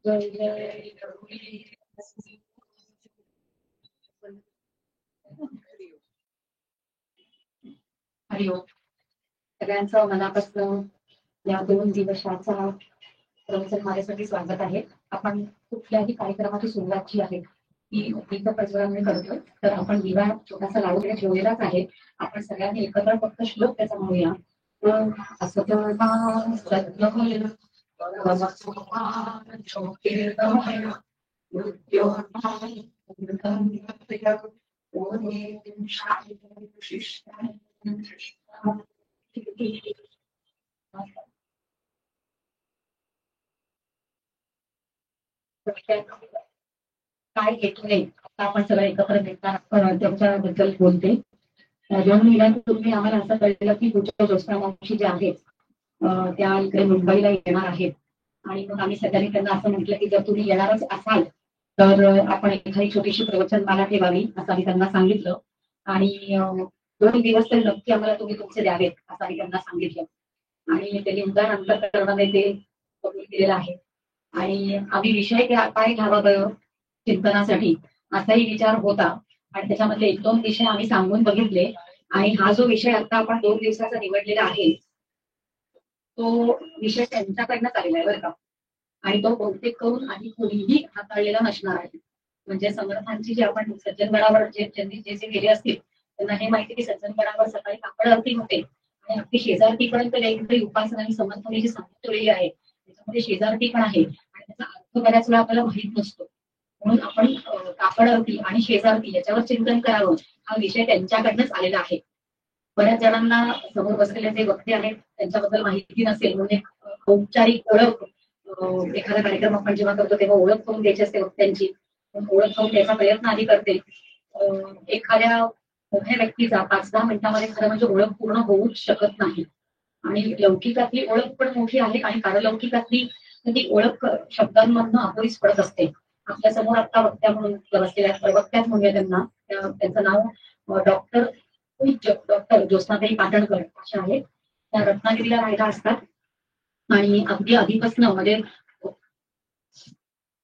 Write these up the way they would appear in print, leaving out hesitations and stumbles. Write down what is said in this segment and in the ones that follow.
जय जय हरिओम. सगळ्यांचं मनापासून या 2 दिवसाचा प्रवचन माझ्यासाठी स्वागत आहे. आपण कुठल्याही कार्यक्रमाची सुरुवात जी आहे ती दीप प्रज्वलनाने करतोय, तर आपण दिवा छोटासा लावून ठेवलेलाच आहे. आपण सगळ्यांनी एकत्र फक्त श्लोक त्याचा म्हणूया. काय हेतू नाही, आता आपण सगळं एकत्र भेटणार त्याच्याबद्दल बोलते. 2 महिन्यांपूर्वी आम्हाला असं कळलेलं की पुढच्या ज्योत्स्ना मावशी ज्या आहेत त्या इकडे मुंबईला येणार आहेत. आणि मग आम्ही सगळ्यांनी त्यांना असं म्हटलं की जर तुम्ही येणारच असाल तर आपण एखादी छोटीशी प्रवचनमाला ठेवावी असं आम्ही त्यांना सांगितलं. आणि 2 दिवस तरी नक्की आम्हाला तुम्ही तुमचे द्यावेत असं आम्ही त्यांना सांगितलं. आणि त्यांनी उदार अंतःकरणाने ते कबूल केलेलं आहे. आणि आम्ही विषय काय घ्यावा चिंतनासाठी असाही विचार होता. आणि त्याच्यामधले 1-2 विषय आम्ही सांगून बघितले. आणि हा जो विषय आता आपण 2 दिवसाचा निवडलेला आहे तो विषय त्यांच्याकडनं आलेला आहे बरं का. आणि तो बहुतेक करून आधी कोणीही हाताळलेला नसणार आहे. म्हणजे समर्थांची जी आपण सज्जनगडावर ज्यांनी जे गेले असतील त्यांना हे माहिती की सज्जनगडावर सकाळी काकड आरती होते. आणि अगदी शेजारतीपर्यंत वेगवेगळी उपासना आणि समर्थांनी जी सांगितलेली आहे त्याच्यामध्ये शेजारती पण आहे. आणि त्याचा अर्थ बऱ्याच वेळा आपल्याला माहीत नसतो. म्हणून आपण काकड आरती आणि शेजारती याच्यावर चिंतन करावं हा विषय त्यांच्याकडनंच आलेला आहे. बऱ्याच जणांना समोर बसलेले जे वक्ते आहेत त्यांच्याबद्दल माहिती नसेल म्हणून एक औपचारिक ओळख एखादा कार्यक्रम आपण जेव्हा करतो तेव्हा ओळख करून द्यायची असते वक्त्यांची. ओळख करून द्यायचा प्रयत्न आधी करते. एखाद्या मोठ्या व्यक्तीचा 5-10 मिनिटांमध्ये खरं म्हणजे ओळख पूर्ण होऊच शकत नाही. आणि लौकिकातली ओळख पण मोठी आहे आणि पारलौकिकातली ती ओळख शब्दांमधनं अपुरीच पडत असते. आपल्या समोर आता वक्त्या म्हणून बसलेल्या प्रवक्त्यात म्हणूया त्यांना. त्यांचं नाव डॉक्टर ज्योत्स्नाताई पाटणकर अशा आहेत. त्या रत्नागिरीला राहायला असतात. आणि अगदी आधीपासून म्हणजे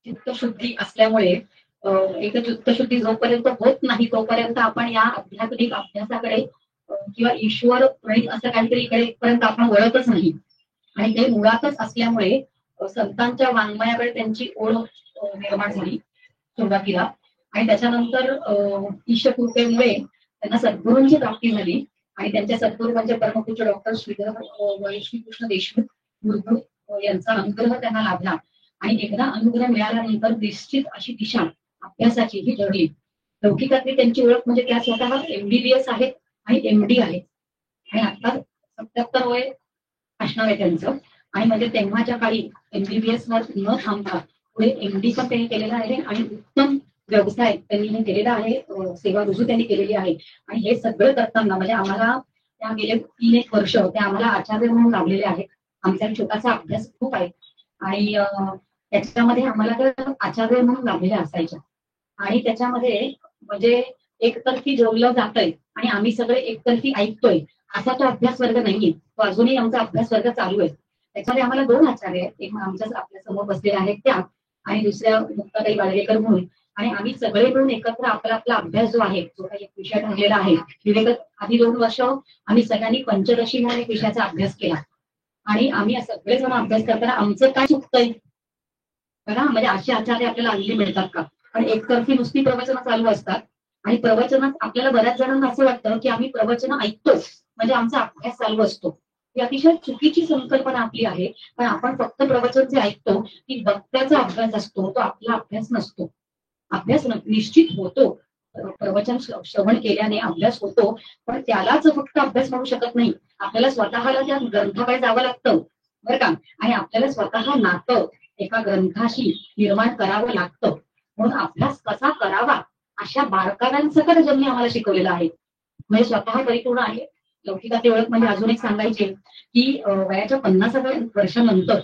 चित्तशुद्धी असल्यामुळे एक चित्तशुद्धी जोपर्यंत होत नाही तोपर्यंत आपण या आध्यात्मिक अभ्यासाकडे किंवा ईश्वर प्रणित असं काहीतरी इकडेपर्यंत आपण वळतच नाही. आणि ते मुळातच असल्यामुळे संतांच्या वाङ्मयाकडे त्यांची ओढ निर्माण झाली सुरुवातीला. आणि त्याच्यानंतर ईशकृपेमुळे त्यांना सद्गुरूंची प्राप्ती झाली. आणि त्यांच्या सद्गुरू म्हणजे परमपूज्य डॉक्टर श्रीकृष्ण देशमुख गुरुकुळ यांचा अनुग्रह त्यांना लाभला. आणि एकदा अनुग्रह मिळाल्यानंतर निश्चित अशी दिशा अभ्यासाची ही ठरली. लौकिकातली त्यांची ओळख म्हणजे त्या स्वतः MBBS आहेत आणि MD आहेत. आणि आता 77 वय असणार आहे त्यांचं. आणि म्हणजे तेव्हाच्या काळी MBBS वर न थांबता पुढे MD पण त्यांनी केलेला आहे. आणि उत्तम व्यवसाय त्यांनी केलेला आहे. सेवा रुजू त्यांनी केलेली आहे. आणि हे सगळं करताना म्हणजे आम्हाला त्या गेले 3-1 वर्ष ते आम्हाला आचार्य म्हणून लाभलेले आहेत. आमचा छोटासा अभ्यास खूप आहे. आणि त्याच्यामध्ये आम्हाला तर आचार्य म्हणून लाभलेल्या असायच्या. आणि त्याच्यामध्ये म्हणजे एकतर्फी जोडलं जातंय आणि आम्ही सगळे एकतर्फी ऐकतोय असा तो अभ्यास वर्ग नाहीये. तो अजूनही आमचा अभ्यास वर्ग चालू आहे. त्याच्यामध्ये आम्हाला 2 आचार्य आहेत. एक आमच्या आपल्या समोर बसलेल्या आहेत त्या आणि दुसऱ्या मुक्ताताई बाळगेकर म्हणून. आणि आम्ही सगळे मिळून एकत्र आपला अभ्यास जो आहे जो काही विषय ठरलेला आहे आधी 2 वर्ष आम्ही सगळ्यांनी पंचदशी म्हणून एक विषयाचा अभ्यास केला. आणि आम्ही सगळेजण अभ्यास करताना आमचं काय चुकतंय बघा. म्हणजे असे आचार्य आपल्याला हल्ली मिळतात का. पण एकतर्फी नुसती प्रवचनं चालू असतात. आणि प्रवचनात आपल्याला बऱ्याच जणांना असं वाटतं की आम्ही प्रवचनं ऐकतो म्हणजे आमचा अभ्यास चालू असतो. ही अतिशय चुकीची संकल्पना आपली आहे. पण आपण फक्त प्रवचन जे ऐकतो ती वक्त्याचा अभ्यास असतो, तो आपला अभ्यास नसतो. अभ्यास निश्चित होतो. प्रवचन श्रवण केल्याने अभ्यास होतो. पण त्यालाच फक्त अभ्यास म्हणू शकत नाही. आपल्याला स्वतःला त्या ग्रंथाकडे जावं लागतं बरं का. आणि आपल्याला स्वतः नातं एका ग्रंथाशी निर्माण करावं लागतं. म्हणून अभ्यास कसा करावा अशा बारकाव्यांसकट ज्यांनी आम्हाला शिकवलेलं आहे. म्हणजे स्वतः परिपूर्ण आहे. लौकिकाची ओळख म्हणजे अजून एक सांगायची की वयाच्या 50व्या वर्षानंतर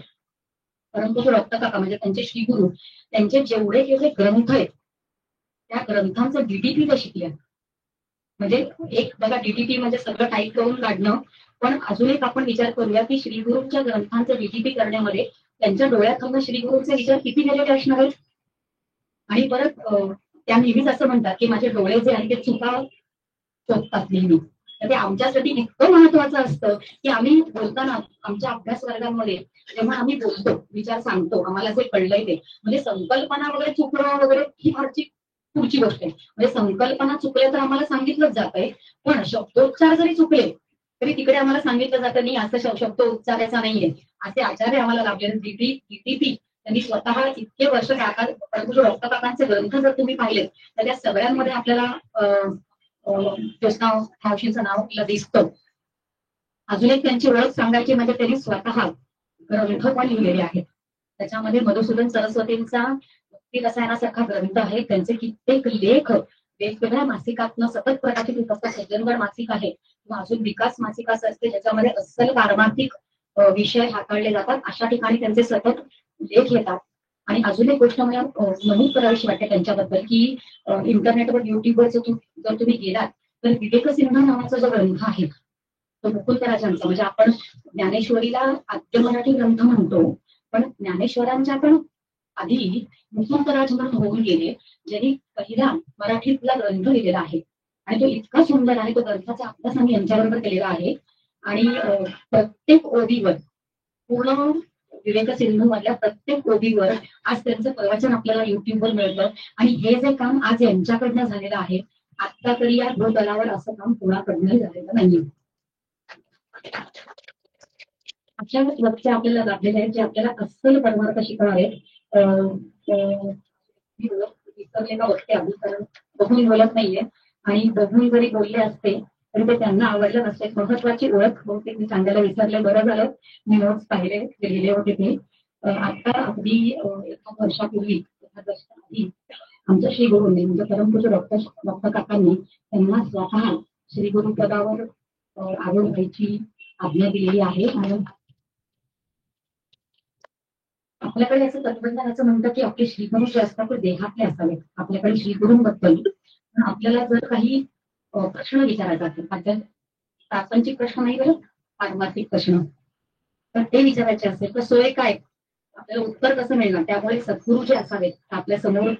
परंतु डॉक्टर काका म्हणजे त्यांचे श्रीगुरु त्यांचे जेवढे जेवढे ग्रंथ आहेत त्या ग्रंथांचं DTP ते शिकले. म्हणजे एक बघा DTP म्हणजे सगळं टाईप करून काढणं. पण अजून एक आपण विचार करूया की श्रीगुरूंच्या ग्रंथांचं DTP करण्यामध्ये त्यांच्या डोळ्यात श्री गुरूंचे विचार किती गेलेले असणार आहेत. आणि परत त्या नेहमीच असं म्हणतात की माझे डोळे जे आहेत ते चुका शोधतात नेहमी. तर ते आमच्यासाठी इतकं महत्वाचं असतं की आम्ही बोलताना आमच्या अभ्यास वर्गांमध्ये जेव्हा आम्ही बोलतो, विचार सांगतो, आम्हाला जे कळलंय ते म्हणजे संकल्पना वगैरे चुकणं वगैरे ही फारची पुढची गोष्ट आहे. म्हणजे संकल्पना चुकल्या तर आम्हाला सांगितलंच जातंय, पण शब्दोच्चार जरी चुकले तरी तिकडे आम्हाला सांगितलं जातं नाही असं शब्द उच्चारायचा नाहीये. असे आचार्य आम्हाला लाभलेले डीटीपी त्यांनी स्वतः इतके वर्ष डॉक्टर काकांचे ग्रंथ जर तुम्ही पाहिले तर त्या सगळ्यांमध्ये आपल्याला ठावशींचं नाव आपल्याला दिसतं. अजून एक त्यांची ओळख सांगायची म्हणजे त्यांनी स्वतः ग्रंथ पण लिहिलेले आहेत. त्याच्यामध्ये मधुसूदन सरस्वतींचा भक्ती रसायनासारखा ग्रंथ आहे. त्यांचे कित्येक लेख वेगवेगळ्या मासिकातनं सतत प्रकाशित होत असतात. सज्जनगड मासिक आहे किंवा अजून विकास मासिक असं असते ज्याच्यामध्ये अस्सल बारमासिक विषय हाताळले जातात. अशा ठिकाणी त्यांचे सतत लेख येतात. आणि अजून एक गोष्ट मला नमूद करावीशी वाटते त्यांच्याबद्दल की इंटरनेटवर युट्यूबवर जर तुम्ही गेलात तर विवेकसिंह नावाचा जो ग्रंथ आहे तो मुकुंदराजांचा, म्हणजे आपण ज्ञानेश्वरीला आद्य मराठी ग्रंथ म्हणतो, पण ज्ञानेश्वरांच्या पण आधी मुकुंदराज म्हणून होऊन गेले, ज्यांनी पहिला मराठीतला ग्रंथ लिहिलेला आहे. आणि तो इतका सुंदर आहे, तो ग्रंथाचा अभ्यास आम्ही यांच्याबरोबर केलेला आहे. आणि प्रत्येक ओबीवर पूर्ण विवेकसिंधू मधल्या प्रत्येक ओबीवर आज त्यांचं प्रवचन आपल्याला युट्यूबवर मिळतं. आणि हे जे काम आज यांच्याकडनं झालेलं आहे, आता तरी या भूतलावर असं काम कोणाकडनंही झालेलं नाहीये. अशा लक्ष आपल्याला लाभलेले आहेत जे आपल्याला अस्सल परमार्थ शिकणार आहेत. विसरलेला वक्ते आधी, कारण बघून बोलत नाहीये आणि बघून जरी बोलले असते तरी ते त्यांना आवडलं नसते. महत्वाची ओळख बहुतेक मी सांगायला विसरले, बरं झालं मी नोट्स पाहिले लिहिले होते ते. आता अगदी एका वर्षापूर्वी आधी आमच्या श्री गुरुंनी म्हणजे परमपूज्य डॉक्टर काकांनी त्यांना स्वतः श्री गुरु पदावर आरूढ व्हायची आज्ञा दिलेली आहे. आणि आपल्याकडे असं तत्वज्ञान असं म्हणतं की आपले श्रीगुरु जे असतात ते देहातले असावेत. आपल्याकडे श्रीगुरूंबद्दल आपल्याला जर काही प्रश्न विचारायचा असेल, प्रापंचिक प्रश्न नाही बरं, पारमार्थिक प्रश्न, तर ते विचारायचे असेल तर सोय काय, आपल्याला उत्तर कसं मिळणार. त्यामुळे सद्गुरू जे असावेत आपल्या समोर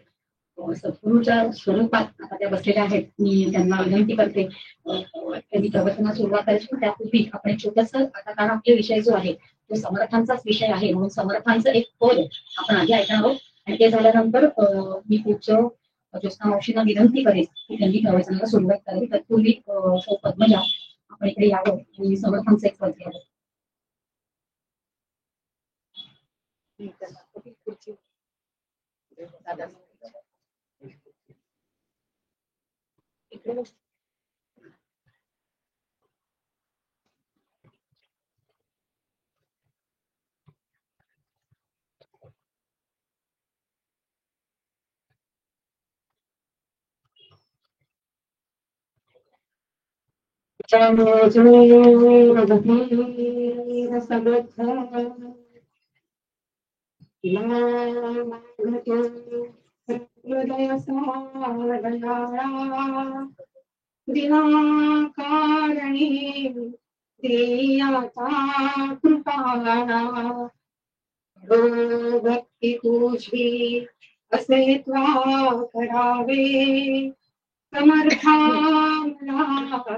सद्गुरूच्या स्वरूपात आता त्या बसलेल्या आहेत. मी त्यांना विनंती करते त्यांनी प्रवचनाला सुरुवात करायची, पण त्यापूर्वी आपण एक छोटस, आता कारण आपला विषय जो आहे तो समर्थांचाच विषय आहे म्हणून समर्थांचं एक पद आपण आधी ऐकणार आहोत. आणि ते झाल्यानंतर मी पुढचं ज्योत्स्ना मावशींना विनंती करेन की त्यांनी प्रवचनाला सुरुवात करावी. तत्पूर्वी पद्मजा आपण इकडे यावं आणि समर्थांचं एक पद घ्यावं. दिनाकारणी देयाचा कृपाळा भक्ती तुझी असे त्वा करावे. समर्था मला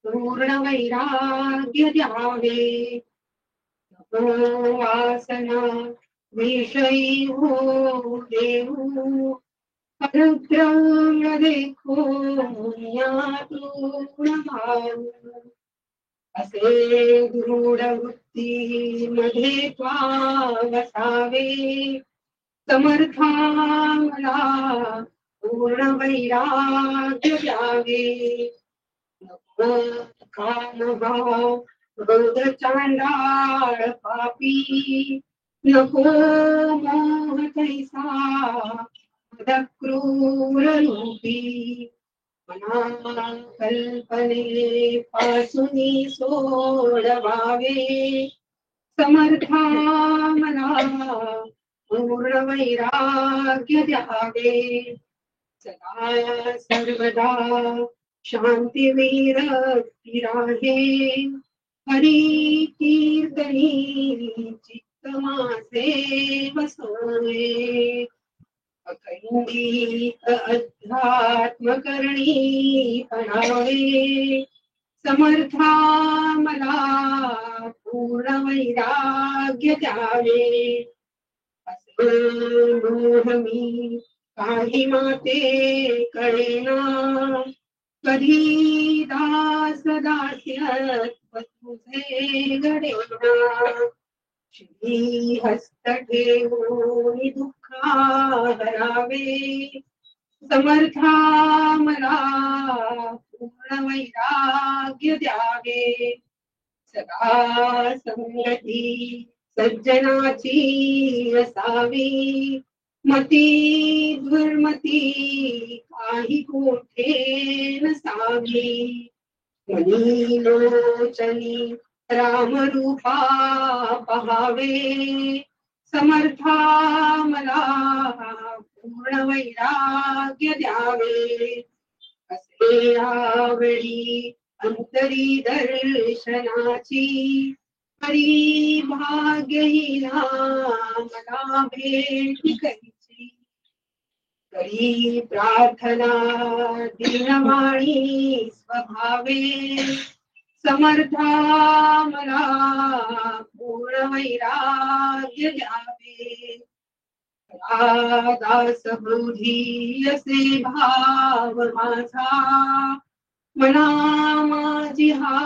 पूर्ण वैराग्य द्यावे. वासना विषयी हो देऊ परब्रह्म देखो यातून भाऊ. असे दृढ वृत्ती मध्ये वसावे. समर्था मला पूर्ण वैराग्य द्यावे. कामभाव क्रोध चांडाळ पापी नको मोह तैसा क्रूर रूपी. मना कल्पने पासून सोडवावे. समर्था मला पूर्ण वैराग्य द्यावे. सदा सर्वदा शांती विरक्ती राहे. हरी कीर्तनी चित्त समासे बसोवे अखंडित अध्यात्म करणी पणावे समर्था मला पूर्ण वैराग्य द्यावे असे मोह मी काही माते कळेना कधी दास दास्यत्व तुझे घडेना श्री हस्त ठेवून दुःखा हरावे समर्था मला पूर्ण वैराग्य द्यावे सदा संगती सज्जनाची असावी मती दुर्मती काही कोठे नसावी मनी लोचनी रामरूपा पहावे समर्था मला पूर्ण वैराग्य द्यावे असे यावेळी अंतरी दर्शनाची हरी भाग्यहीना मला भेट करीची करी प्रार्थना दिनवाणी स्वभावे समर्था मला पूर्ण वैराग्य द्यावे दास बोधी असे भाव माझा मना माझी हा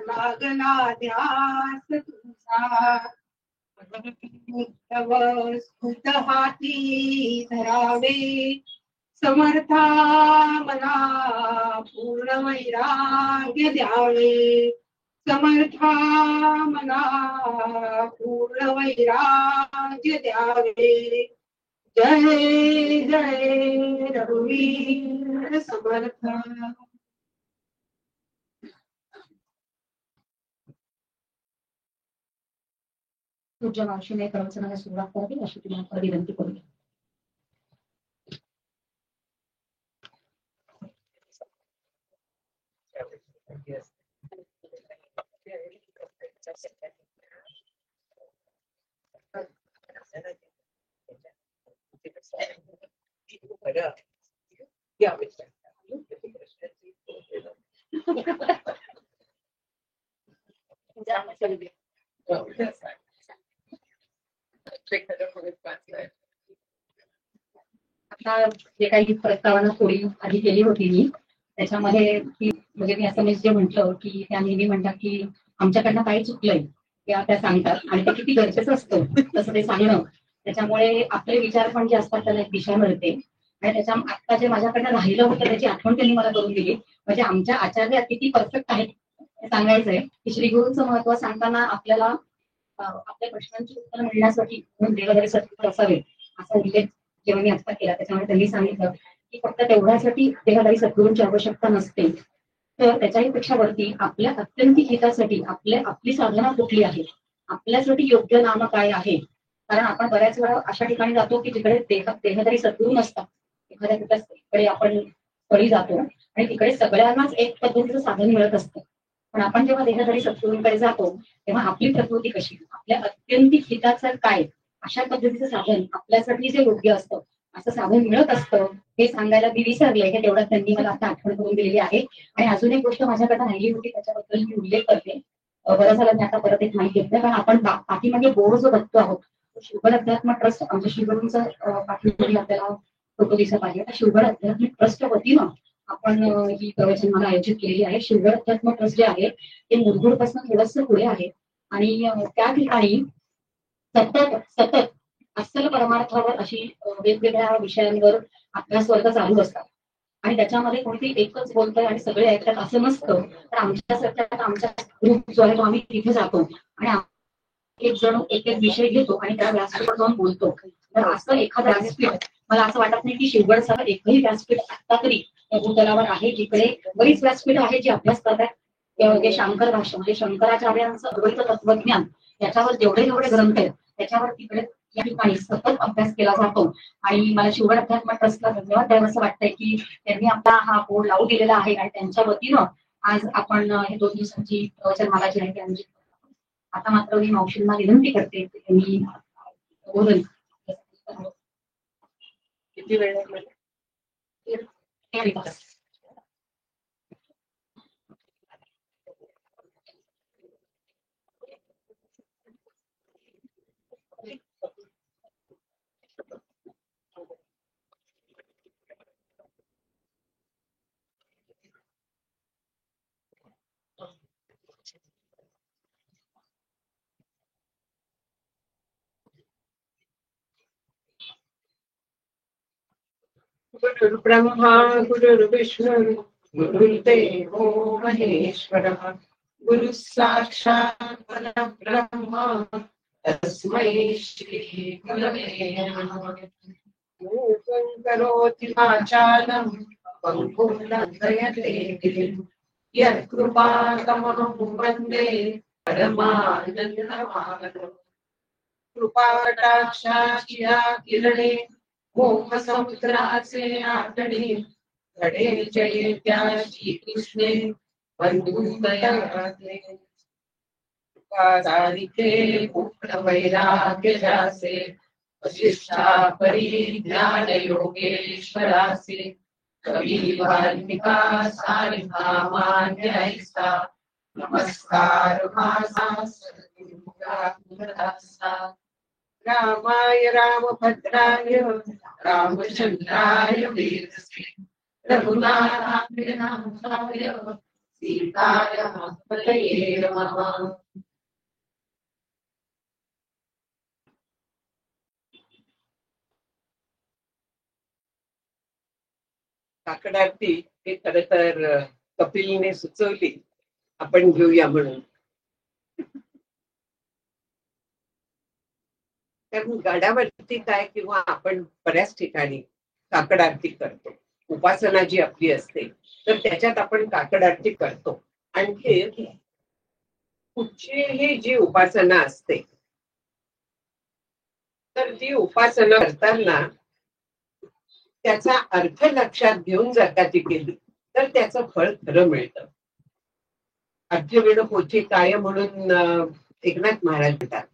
लागला ध्यास तुझा तव स्तुत हाती धरावे समर्था मला पूर्ण वैराग्य द्यावे समर्था मला पूर्ण वैराग्य द्यावे जय जय रघुवीर समर्थ तुझ्या मावशीने प्रवचनाला सुरुवात करावी अशी तुम्हाला विनंती करूया. आता जे काही प्रस्तावना थोडी आधी केली होती मी त्याच्यामध्ये की म्हणजे मी असं जे म्हटलं की त्या नेहमी म्हणतात की आमच्याकडनं काय चुकलंय त्या सांगतात आणि ते किती गरजेचं असतं तसं ते सांगणं त्याच्यामुळे आपले विचार पण जे असतात त्याला एक दिशा मिळते आणि त्याच्या आता जे माझ्याकडनं राहिलं होतं त्याची आठवण त्यांनी मला करून दिली म्हणजे आमच्या आचार्य किती परफेक्ट आहेत हे सांगायचंय की श्री गुरूंचं महत्व सांगताना आपल्याला आपल्या प्रश्नांची उत्तर मिळण्यासाठी देवधारी सत्पुरुष असावे असा उल्लेख जेव्हा मी आता केला त्याच्यामुळे त्यांनी सांगितलं की फक्त तेवढ्यासाठी देहधारी सद्गुरूंची आवश्यकता नसते तर त्याच्याही पेक्षा वरती आपल्या अत्यंतिक हितासाठी आपली साधना कुठली आहे आपल्यासाठी योग्य नाम काय आहे कारण आपण बऱ्याच वेळा अशा ठिकाणी जातो की जिकडे देहधारी सद्गुरू नसतात एखाद्या तिकडे आपण स्थळी जातो आणि तिकडे सगळ्यांनाच एक पद्धतीचं साधन मिळत असतं पण आपण जेव्हा देहधारी सद्गुरूंकडे जातो तेव्हा आपली प्रकृती कशी आपल्या अत्यंतिक हिताचं काय अशा पद्धतीचं साधन आपल्यासाठी जे योग्य असतं असं साधन मिळत असतं हे सांगायला मी विसरले हे तेवढं त्यांनी मला आता आठवण करून दिलेली आहे आणि अजून एक गोष्ट माझ्याकडे राहिली होती त्याच्याबद्दल मी उल्लेख करते बरं झालं मी आता परत एक माहिती घेतलं कारण आपण पाठीमागे बोर्ड जो बघतो आहोत शुगर अध्यात्म ट्रस्ट आमच्या श्रीगुरूंचं पाठीमागे आपल्याला फोटो दिसत आहे त्या शुगर अध्यात्मिक ट्रस्टच्या वतीनं आपण ही प्रवचनमाला आयोजित केलेली आहे शुगर अध्यात्म ट्रस्ट जे आहे ते मुरगुडपासून थोडंसं पुढे आहे आणि त्या ठिकाणी सतत अस्सल परमार्थावर अशी वेगवेगळ्या विषयांवर अभ्यास वर्ग चालू असतात आणि त्याच्यामध्ये कोणती एकच बोलतोय आणि सगळे ऐकतात असं नसतं तर आमच्या ग्रुप जो आहे तो आम्ही तिथे जातो आणि एक जण एक विषय घेतो आणि त्या व्यासपीठावर जाऊन बोलतो तर असं एखादं व्यासपीठ मला असं वाटत नाही की शिवगडसह एकही व्यासपीठ आता तरी भूतलावर आहे जिकडे बरीच व्यासपीठ आहे जी अभ्यास करतात जे शंकर भाषा म्हणजे शंकराचार्यांचं अद्वैत तत्वज्ञान त्याच्यावर जेवढे ग्रंथ आहेत त्याच्यावर तिकडे या ठिकाणी सतत अभ्यास केला जातो आणि मला शुगर अध्यात्म ट्रस्टला धन्यवाद द्यावं असं वाटतंय की त्यांनी आपला हा बोर्ड लावून दिलेला आहे आणि त्यांच्या वतीनं आज आपण हे 2 दिवसांची प्रवचनमाला जी आहे ती आयोजित आता मात्र मी मावशींना विनंती करते की मी बोलन. किती वेळ आहे मला? गुरुर्ब्रह्मा गुरुर्विष्णू गुरुर्देवो महेश्वरः गुरु साक्षात् परब्रह्म तस्मै श्री गुरवे नमः. मूकं करोति वाचालं पङ्गुं लङ्घयते गिरिं यत्कृपातमहं वन्दे परमानन्दमाधवम्. कृपाकटाक्षाची या किरणे मोहसमुद्राचे आटणे घडे जये त्या श्रीकृष्णे बंधुदयाचे सारिखे पूर्ण वैराग्य जासे वशिष्ठा परिज्ञान योगेश्वरासे कवी वाल्मिका सारिका मान्य ऐसा नमस्कार माझा सद्गुरुदासा. रामाय रामभद्राय रामचंद्राय वेदसे रघुनाथाय नाथाय सीताय पतये नमः. काकड आरती हे खर तर कपिलने सुचवली, आपण घेऊया म्हणून. कारण गडावरती काय किंवा आपण बऱ्याच ठिकाणी काकड आरती करतो. उपासना जी आपली असते तर त्याच्यात आपण काकड आरती करतो. आणखी कुठचीही जी उपासना असते तर ती उपासना करताना त्याचा अर्थ लक्षात घेऊन जर का ती केली तर त्याचं फळ खरं मिळतं. अर्थवेद पोथी काय म्हणून एकनाथ महाराज म्हणतात,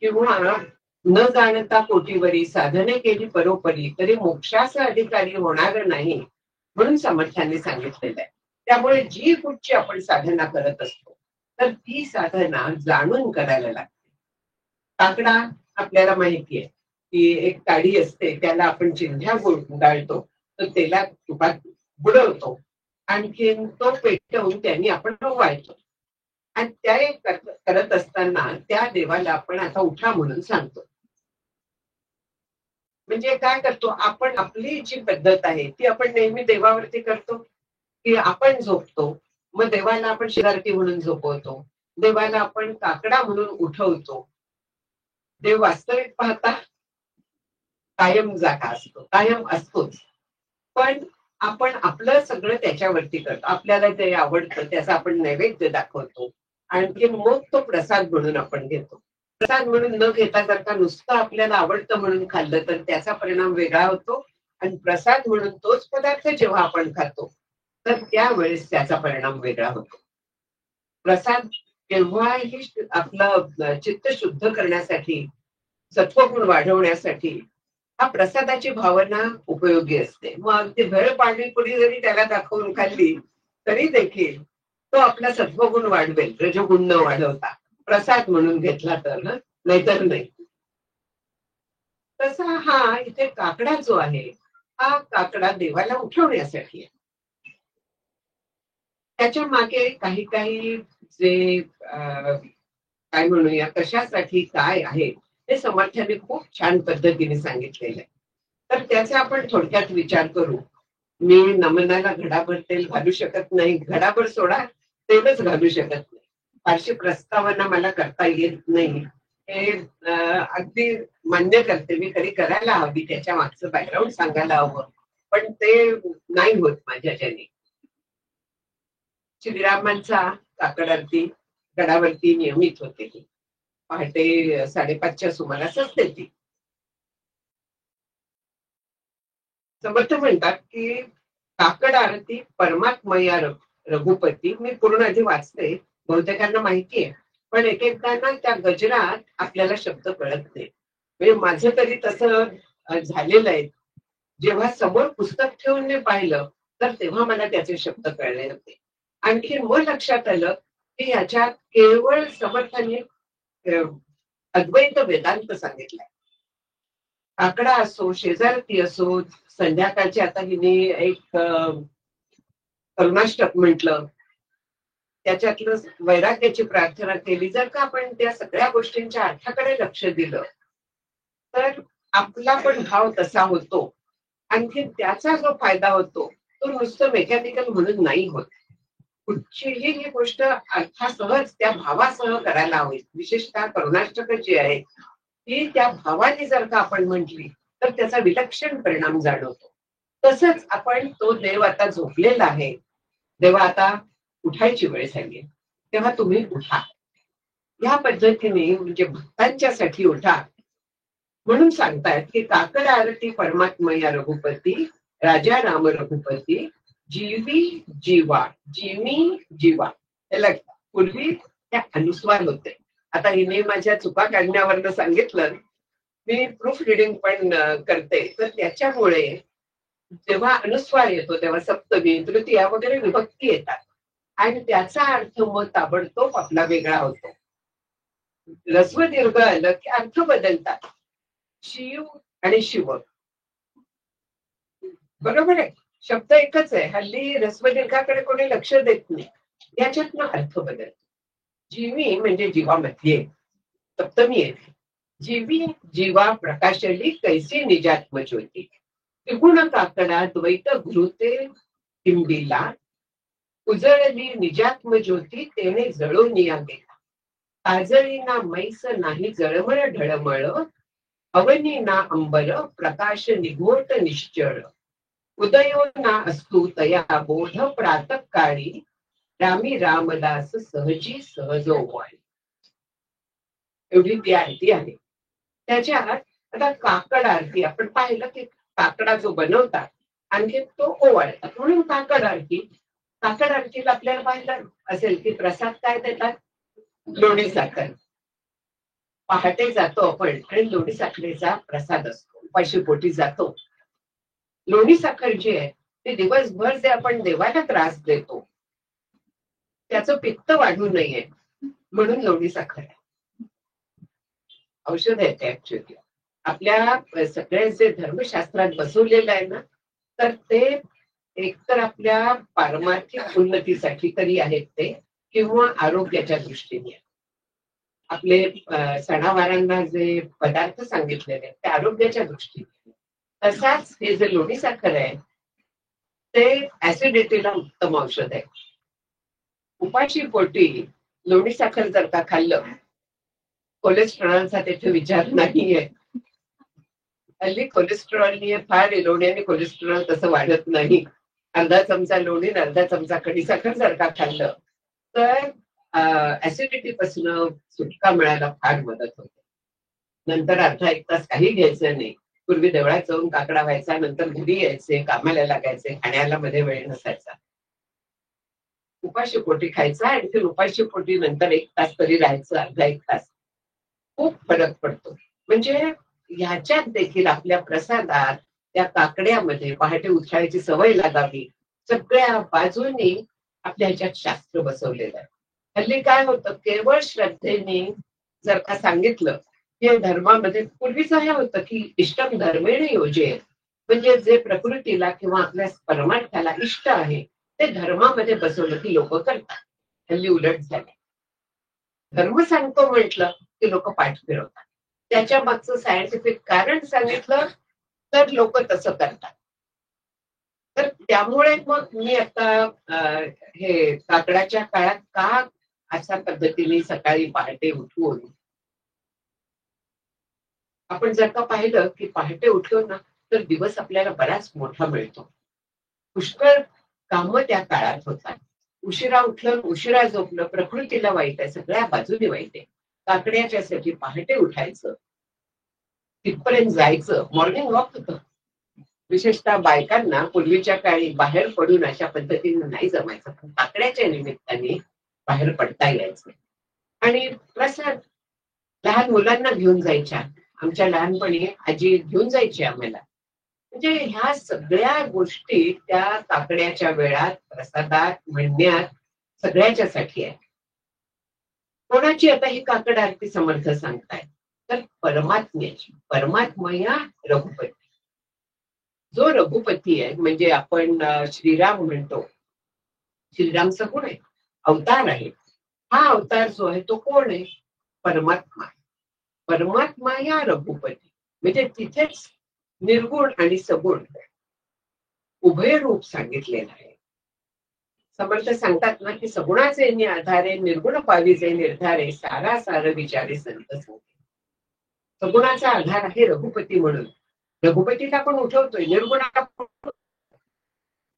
किंवा न जाणता कोटीवरी साधने केली परोपरी तरी मोक्षाचा अधिकारी होणार नाही म्हणून समर्थांनी सांगितलेलं आहे. त्यामुळे जी कुठची आपण साधना करत असतो तर ती साधना जाणून करायला लागते. काकडा आपल्याला माहिती आहे की एक काडी असते, त्याला आपण जिंध्या गाळतो तर त्याला तुपात बुडवतो, आणखीन तो पेटवून त्यांनी आपण वाळतो. आणि त्या करत असताना त्या देवाला आपण आता उठा म्हणून सांगतो. म्हणजे काय करतो आपण, आपली जी पद्धत आहे ती आपण नेहमी देवावरती करतो की आपण झोपतो, मग देवाला आपण शिरारती म्हणून झोपवतो, देवाला आपण काकडा म्हणून उठवतो. देव वास्तविक पाहता कायम जागा असतो, कायम असतोच, पण आपण आपलं सगळं त्याच्यावरती करतो. आपल्याला जे आवडतं त्याचा आपण नैवेद्य दाखवतो, आणखी मग तो प्रसाद म्हणून आपण घेतो. प्रसाद म्हणून न घेता जर का नुसतं आपल्याला आवडतं म्हणून खाल्लं तर त्याचा परिणाम वेगळा होतो, आणि प्रसाद म्हणून तोच पदार्थ जेव्हा आपण खातो तर त्यावेळेस त्याचा परिणाम वेगळा होतो. प्रसाद केव्हाही आपलं चित्त शुद्ध करण्यासाठी, सत्वगुण वाढवण्यासाठी हा प्रसादाची भावना उपयोगी असते. मग ती भेळ पाणीपुरी जरी त्याला दाखवून खाल्ली तरी देखील तो आपला सत्वगुण वाढवेल, रजगुण न वाढवता प्रसाद म्हणून घेतला तर, नाहीतर नाही. तसा हा इथे काकडा जो आहे हा काकडा देवाला उठवण्यासाठी आहे. त्याच्या मागे काही काही जे काय म्हणूया कशासाठी काय आहे हे समर्थांनी खूप छान पद्धतीने सांगितलेलं आहे. तर त्याचा आपण थोडक्यात विचार करू. मी नमनाला घडाभर तेल घालू शकत नाही, घडाभर सोडा तेलच घालू शकत नाही, फारशी प्रस्तावना मला करता येत नाही, हे अगदी मान्य करते मी. कधी करायला हवी, त्याच्या मागचं बॅकग्राऊंड सांगायला हवं, पण ते नाही होत माझ्याच्याने. श्रीरामांचा काकड आरती गडावरती नियमित होते. ती पहाटे 5:30च्या सुमारास असते. ती समर्थ म्हणतात की काकड आरती परमात्मया रघुपती. मी पूर्ण आधी वाचते, बहुतेकांना माहिती आहे. पण एकेकांना त्या गजरात आपल्याला शब्द कळत नाही. म्हणजे माझं तरी तसं झालेलं आहे. जेव्हा समोर पुस्तक ठेवून मी पाहिलं तर तेव्हा मला त्याचे शब्द कळले होते. आणखी मग लक्षात आलं की याच्यात केवळ समर्थाने अद्वैत वेदांत सांगितलाय. आकडा असो, शेजारती असो, संध्याकाळची आता हिने एक करुणाष्टक म्हटलं, त्याच्यातलं वैराग्याची प्रार्थना केली. जर का आपण त्या सगळ्या गोष्टींच्या अर्थाकडे लक्ष दिलं तर आपला पण भाव तसा होतो. आणखी त्याचा जो फायदा होतो तो नुसतं मेकॅनिकल म्हणून नाही होत. कुठचीही ही गोष्ट अर्थासहज त्या भावासह करायला हवी. विशेषतः करुणाष्टक जी आहे ती त्या भावाने जर का आपण म्हटली तर त्याचा विलक्षण परिणाम जाणवतो. तसंच आपण तो देव आता झोपलेला आहे, देवा आता उठायची वेळ झाली, तेव्हा तुम्ही उठा. या पद्धतीने म्हणजे भक्तांच्यासाठी उठा म्हणून सांगतायत की काकड आरती परमात्मया रघुपती, राजा राम रघुपती, जीवी जीवा, जीवी जीवा. त्याला पूर्वी त्या अनुस्वार होते. आता हिने माझ्या चुका काढण्यावरनं सांगितलं. मी प्रूफ रिडिंग पण करते, तर त्याच्यामुळे जेव्हा अनुस्वार येतो तेव्हा सप्तमी, तृतीया वगैरे विभक्ती येतात आणि त्याचा अर्थ मग ताबडतोब आपला वेगळा होतो. रस्व दीर्घ आलं की अर्थ बदलतात. शिव आणि शिव बरोबर आहे, शब्द एकच आहे. हल्ली रस्व दीर्घाकडे कोणी लक्ष देत नाही, याच्यातनं अर्थ बदलतो. जीवी म्हणजे जीवामध्ये सप्तमी येते. जीवी जीवा प्रकाशली कैसी निजात्म ज्योती, त्रिगुण काकडा द्वैत घृते हिंबीला, उजळली निजात्म ज्योती तेने जळून या गेला. काजळीना मैस नाही जळमळ ढळमळ, अवनी ना अंबर प्रकाश निघोट निश्चळ, उदयो ना असतु तया बोध प्रातः काळी, रामी रामदास सहजी सहजोवाळी. एवढी ती आरती आहे. त्याच्यात आता काकड आरती आपण पाहिलं की काकडा जो बनवतात आणखी तो ओवाळतात म्हणून काकड आरती. काकड आरतीला आपल्याला पाहिलं असेल की प्रसाद काय देतात, लोणी साखर. पहाटे जातो आपण आणि लोणी साखरेचा प्रसाद असतो, उपाशी पोटी जातो. लोणी साखर जी आहे ते दिवसभर जे आपण देवाला त्रास देतो त्याचं पित्त वाढू नये म्हणून लोणी साखर आहे, औषध आहे ते. ऍक्च्युअली आपल्या सगळे जे धर्मशास्त्रात बसवलेलं आहे ना, तर ते एकतर आपल्या पारमार्थिक उन्नतीसाठी तरी आहेत ते, किंवा आरोग्याच्या दृष्टीने. आपले सणावारांना जे पदार्थ सांगितलेले आहेत ते आरोग्याच्या दृष्टीने. तसाच हे जे लोणी साखर आहे ते ऍसिडिटीला उत्तम औषध आहे. उपाशी पोटी लोणी साखर जर का खाल्लं, कोलेस्ट्रॉलचा तिथे विचार नाहीये. हल्ली कोलेस्ट्रॉलने फार लोण्याने कोलेस्ट्रॉल तसं वाढत नाही. अर्धा चमचा लोणी अर्धा चमचा खडीसाखर जर का खाल्लं तर ऍसिडिटी पासून सुटका मिळायला फार मदत होते. नंतर अर्धा एक तास काही घ्यायचं नाही. पूर्वी देवळात जाऊन काकडा व्हायचा, नंतर घरी यायचे, कामाला लागायचे, खाण्याला मध्ये वेळ नसायचा. उपाशी पोटी खायचा आणि उपाशी पोटी नंतर एक तास तरी राहायचं, अर्धा एक तास. खूप फरक पडतो. म्हणजे ह्याच्यात देखील आपल्या प्रसादात त्या काकड्यामध्ये पहाटे उठायची सवय लागावी, सगळ्या बाजूनी आपल्या ह्याच्यात शास्त्र बसवलेलं आहे. हल्ली काय होतं, केवळ श्रद्धेने जर का सांगितलं की धर्मामध्ये, पूर्वीच हे होतं की इष्टम धर्मेण योजे, म्हणजे जे प्रकृतीला किंवा आपल्या परमार्थाला इष्ट आहे ते धर्मामध्ये बसवलं की लोक करतात. हल्ली उलट झाले. धर्म सांगतो म्हटलं की लोक पाठ फिरवतात. त्याच्या मागचं सायंटिफिक कारण सांगितलं तर लोक तसं करतात. तर त्यामुळे मग मी आता हे काकडाच्या काळात का अशा पद्धतीने सकाळी पहाटे उठवून, आपण जर का पाहिलं की पहाटे उठलो ना तर दिवस आपल्याला बराच मोठा मिळतो. पुष्कळ कामं त्या काळात होतात. उशिरा उठलं उशिरा झोपलं प्रकृतीला वाईट आहे, सगळ्या बाजूने वाईट आहे. काकड्याच्यासाठी पहाटे उठायचं, तिथपर्यंत जायचं. मॉर्निंग वॉक होतं. विशेषतः बायकांना पूर्वीच्या काळी बाहेर पडून अशा पद्धतीने नाही जमायचं, पण काकड्याच्या निमित्ताने बाहेर पडता यायचं. आणि प्रसाद लहान मुलांना घेऊन जायच्या. आमच्या लहानपणी आजी घेऊन जायची आम्हाला. म्हणजे ह्या सगळ्या गोष्टी त्या काकड्याच्या वेळात, प्रसादात, म्हणण्यात सगळ्याच्यासाठी आहे. कोणाची आता ही काकड आरती समर्थ सांगताय? तर परमात्म्याची. परमात्मया रघुपती. जो रघुपती आहे, म्हणजे आपण श्रीराम म्हणतो, श्रीराम सगुण आहे, अवतार आहे. हा अवतार जो आहे तो कोण आहे? परमात्मा. परमात्मा या रघुपती, म्हणजे तिथेच निर्गुण आणि सगुण उभय रूप सांगितलेलं आहे. समर्थ सांगतात ना की सगुणाचे आधारे निर्गुण पाविजे निर्धारे सारा सार विचारे संत सांगे. सगुणाचा आधार आहे रघुपती म्हणून. रघुपतीला आपण उठवतोय, निर्गुणाला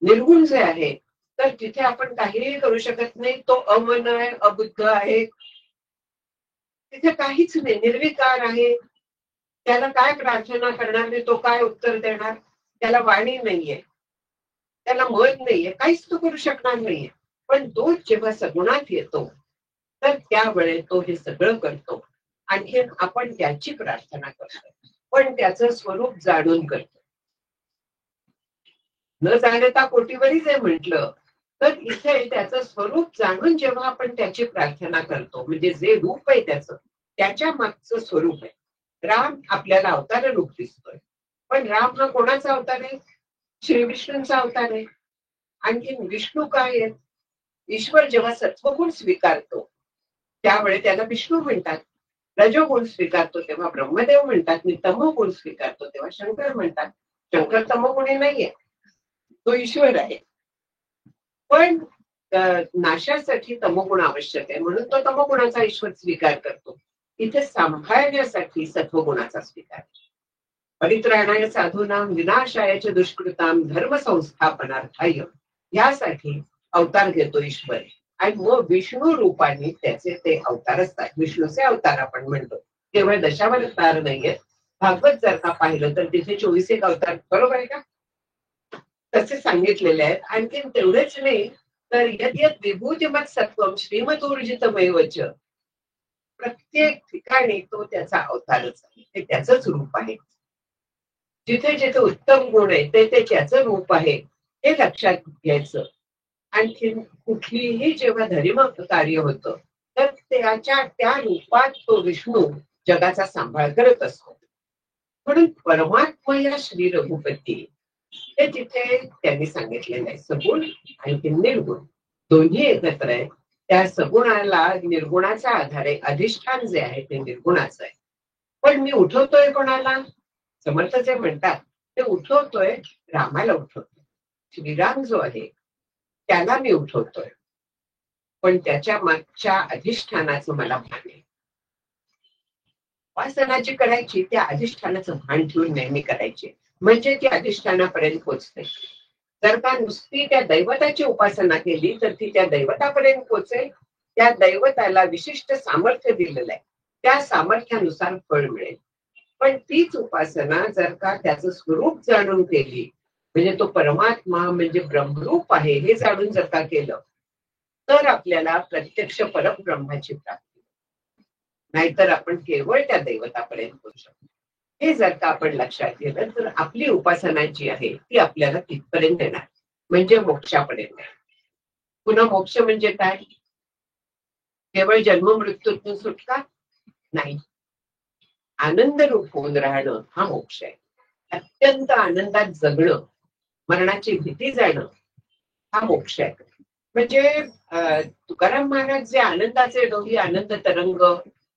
निर्गुण जे आहे तर तिथे आपण काहीही करू शकत नाही. तो अमन आहे, अबुद्ध आहे, तिथे काहीच नाही, निर्विकार आहे. त्याला काय प्रार्थना करणार नाही, तो काय उत्तर देणार? त्याला वाणी नाहीये, त्याला मन नाहीये, काहीच तो करू शकणार नाहीये. पण तो जेव्हा सगुणात येतो तर त्यावेळेस तो हे सगळं करतो. आणखी आपण त्याची प्रार्थना करतो, पण त्याचं स्वरूप जाणून करतो. न जाणता कोटीवरीच आहे म्हटलं तर इथे त्याचं स्वरूप जाणून जेव्हा आपण त्याची प्रार्थना करतो, म्हणजे जे रूप आहे त्याचं, त्याच्या मागचं स्वरूप आहे. राम आपल्याला अवतार रूप दिसतोय, पण राम हा कोणाचा अवतार आहे? श्री विष्णूंचा अवतार आहे. आणखी विष्णू काय आहेत? ईश्वर जेव्हा सत्वगुण स्वीकारतो त्यावेळे त्याला विष्णू म्हणतात. रजोगुण स्वीकारतो तेव्हा ब्रह्मदेव म्हणतात. आणि तमोगुण स्वीकारतो तेव्हा शंकर म्हणतात. शंकर तमोगुणी नाहीये, तो ईश्वर आहे. पण नाशासाठी तमोगुण आवश्यक आहे, म्हणून तो तमोगुणाचा ईश्वर स्वीकार करतो. इथे सांभाळण्यासाठी सत्वगुणाचा स्वीकार. परित्राणाय साधूनाम विनाशायाचे दुष्कृताम धर्म संस्थापनार्थाय, यासाठी अवतार घेतो ईश्वर. आणि मग विष्णू रूपाने त्याचे ते अवतार असतात. विष्णूचे अवतार आपण म्हणतो, केवळ दशावतार नाहीये. भागवत जर का पाहिलं तर तिथे 24 अवतार, बरोबर आहे का? तसे सांगितलेले आहेत. आणखी तेवढेच नाही तर यद यद विभूतिमत सत्वम श्रीमतोर्जितमैवच, प्रत्येक ठिकाणी तो त्याचा अवतारच आहे, ते त्याचंच रूप आहे. जिथे जिथे उत्तम गुण आहे ते त्याचं रूप आहे, हे लक्षात घ्यायचं. आणखी कुठलीही जेव्हा धर्म कार्य होतं तर त्याच्या त्या रूपात तो विष्णू जगाचा सांभाळ करत असतो. म्हणून परमात्मा या श्री रघुपती हे तिथे त्यांनी सांगितलेलं आहे. सगुण आणि निर्गुण दोन्ही एकत्र आहे. त्या सगुणाला निर्गुणाच्या आधारे अधिष्ठान जे आहे ते निर्गुणाचं आहे. पण मी उठवतोय कोणाला? समर्थ जे म्हणतात ते उठवतोय रामाला उठवतोय. श्रीराम जो आहे त्याला मी उठवतोय, पण त्याच्या मागच्या अधिष्ठानाचं मला भान आहे. उपासनाची करायची त्या अधिष्ठानाचं भान ठेवून नेहमी करायची, म्हणजे ती अधिष्ठानापर्यंत पोचते. जर का नुसती त्या दैवताची उपासना केली तर ती त्या दैवतापर्यंत पोचेल. त्या दैवताला विशिष्ट सामर्थ्य दिलेलं आहे, त्या सामर्थ्यानुसार फळ मिळेल. पण तीच उपासना जर का त्याचं स्वरूप जाणून केली, म्हणजे तो परमात्मा म्हणजे ब्रह्मरूप आहे हे जाणून जर का केलं तर आपल्याला प्रत्यक्ष परब्रह्माची प्राप्ती. नाहीतर आपण केवळ त्या दैवतापर्यंत पोहोचू शकतो. हे जर का आपण लक्षात घेतलं तर आपली उपासना जी आहे ती आपल्याला तिथपर्यंत येणार, म्हणजे मोक्षापर्यंत. पुन्हा मोक्ष म्हणजे काय? केवळ जन्म मृत्यूतून सुटका नाही, आनंद रूप होऊन राहणं हा मोक्ष आहे. अत्यंत आनंदात जगणं, मरणाची भीती जाणं हा मोक्ष आहे. म्हणजे तुकाराम महाराज जे आनंदाचे डोही आनंद तरंग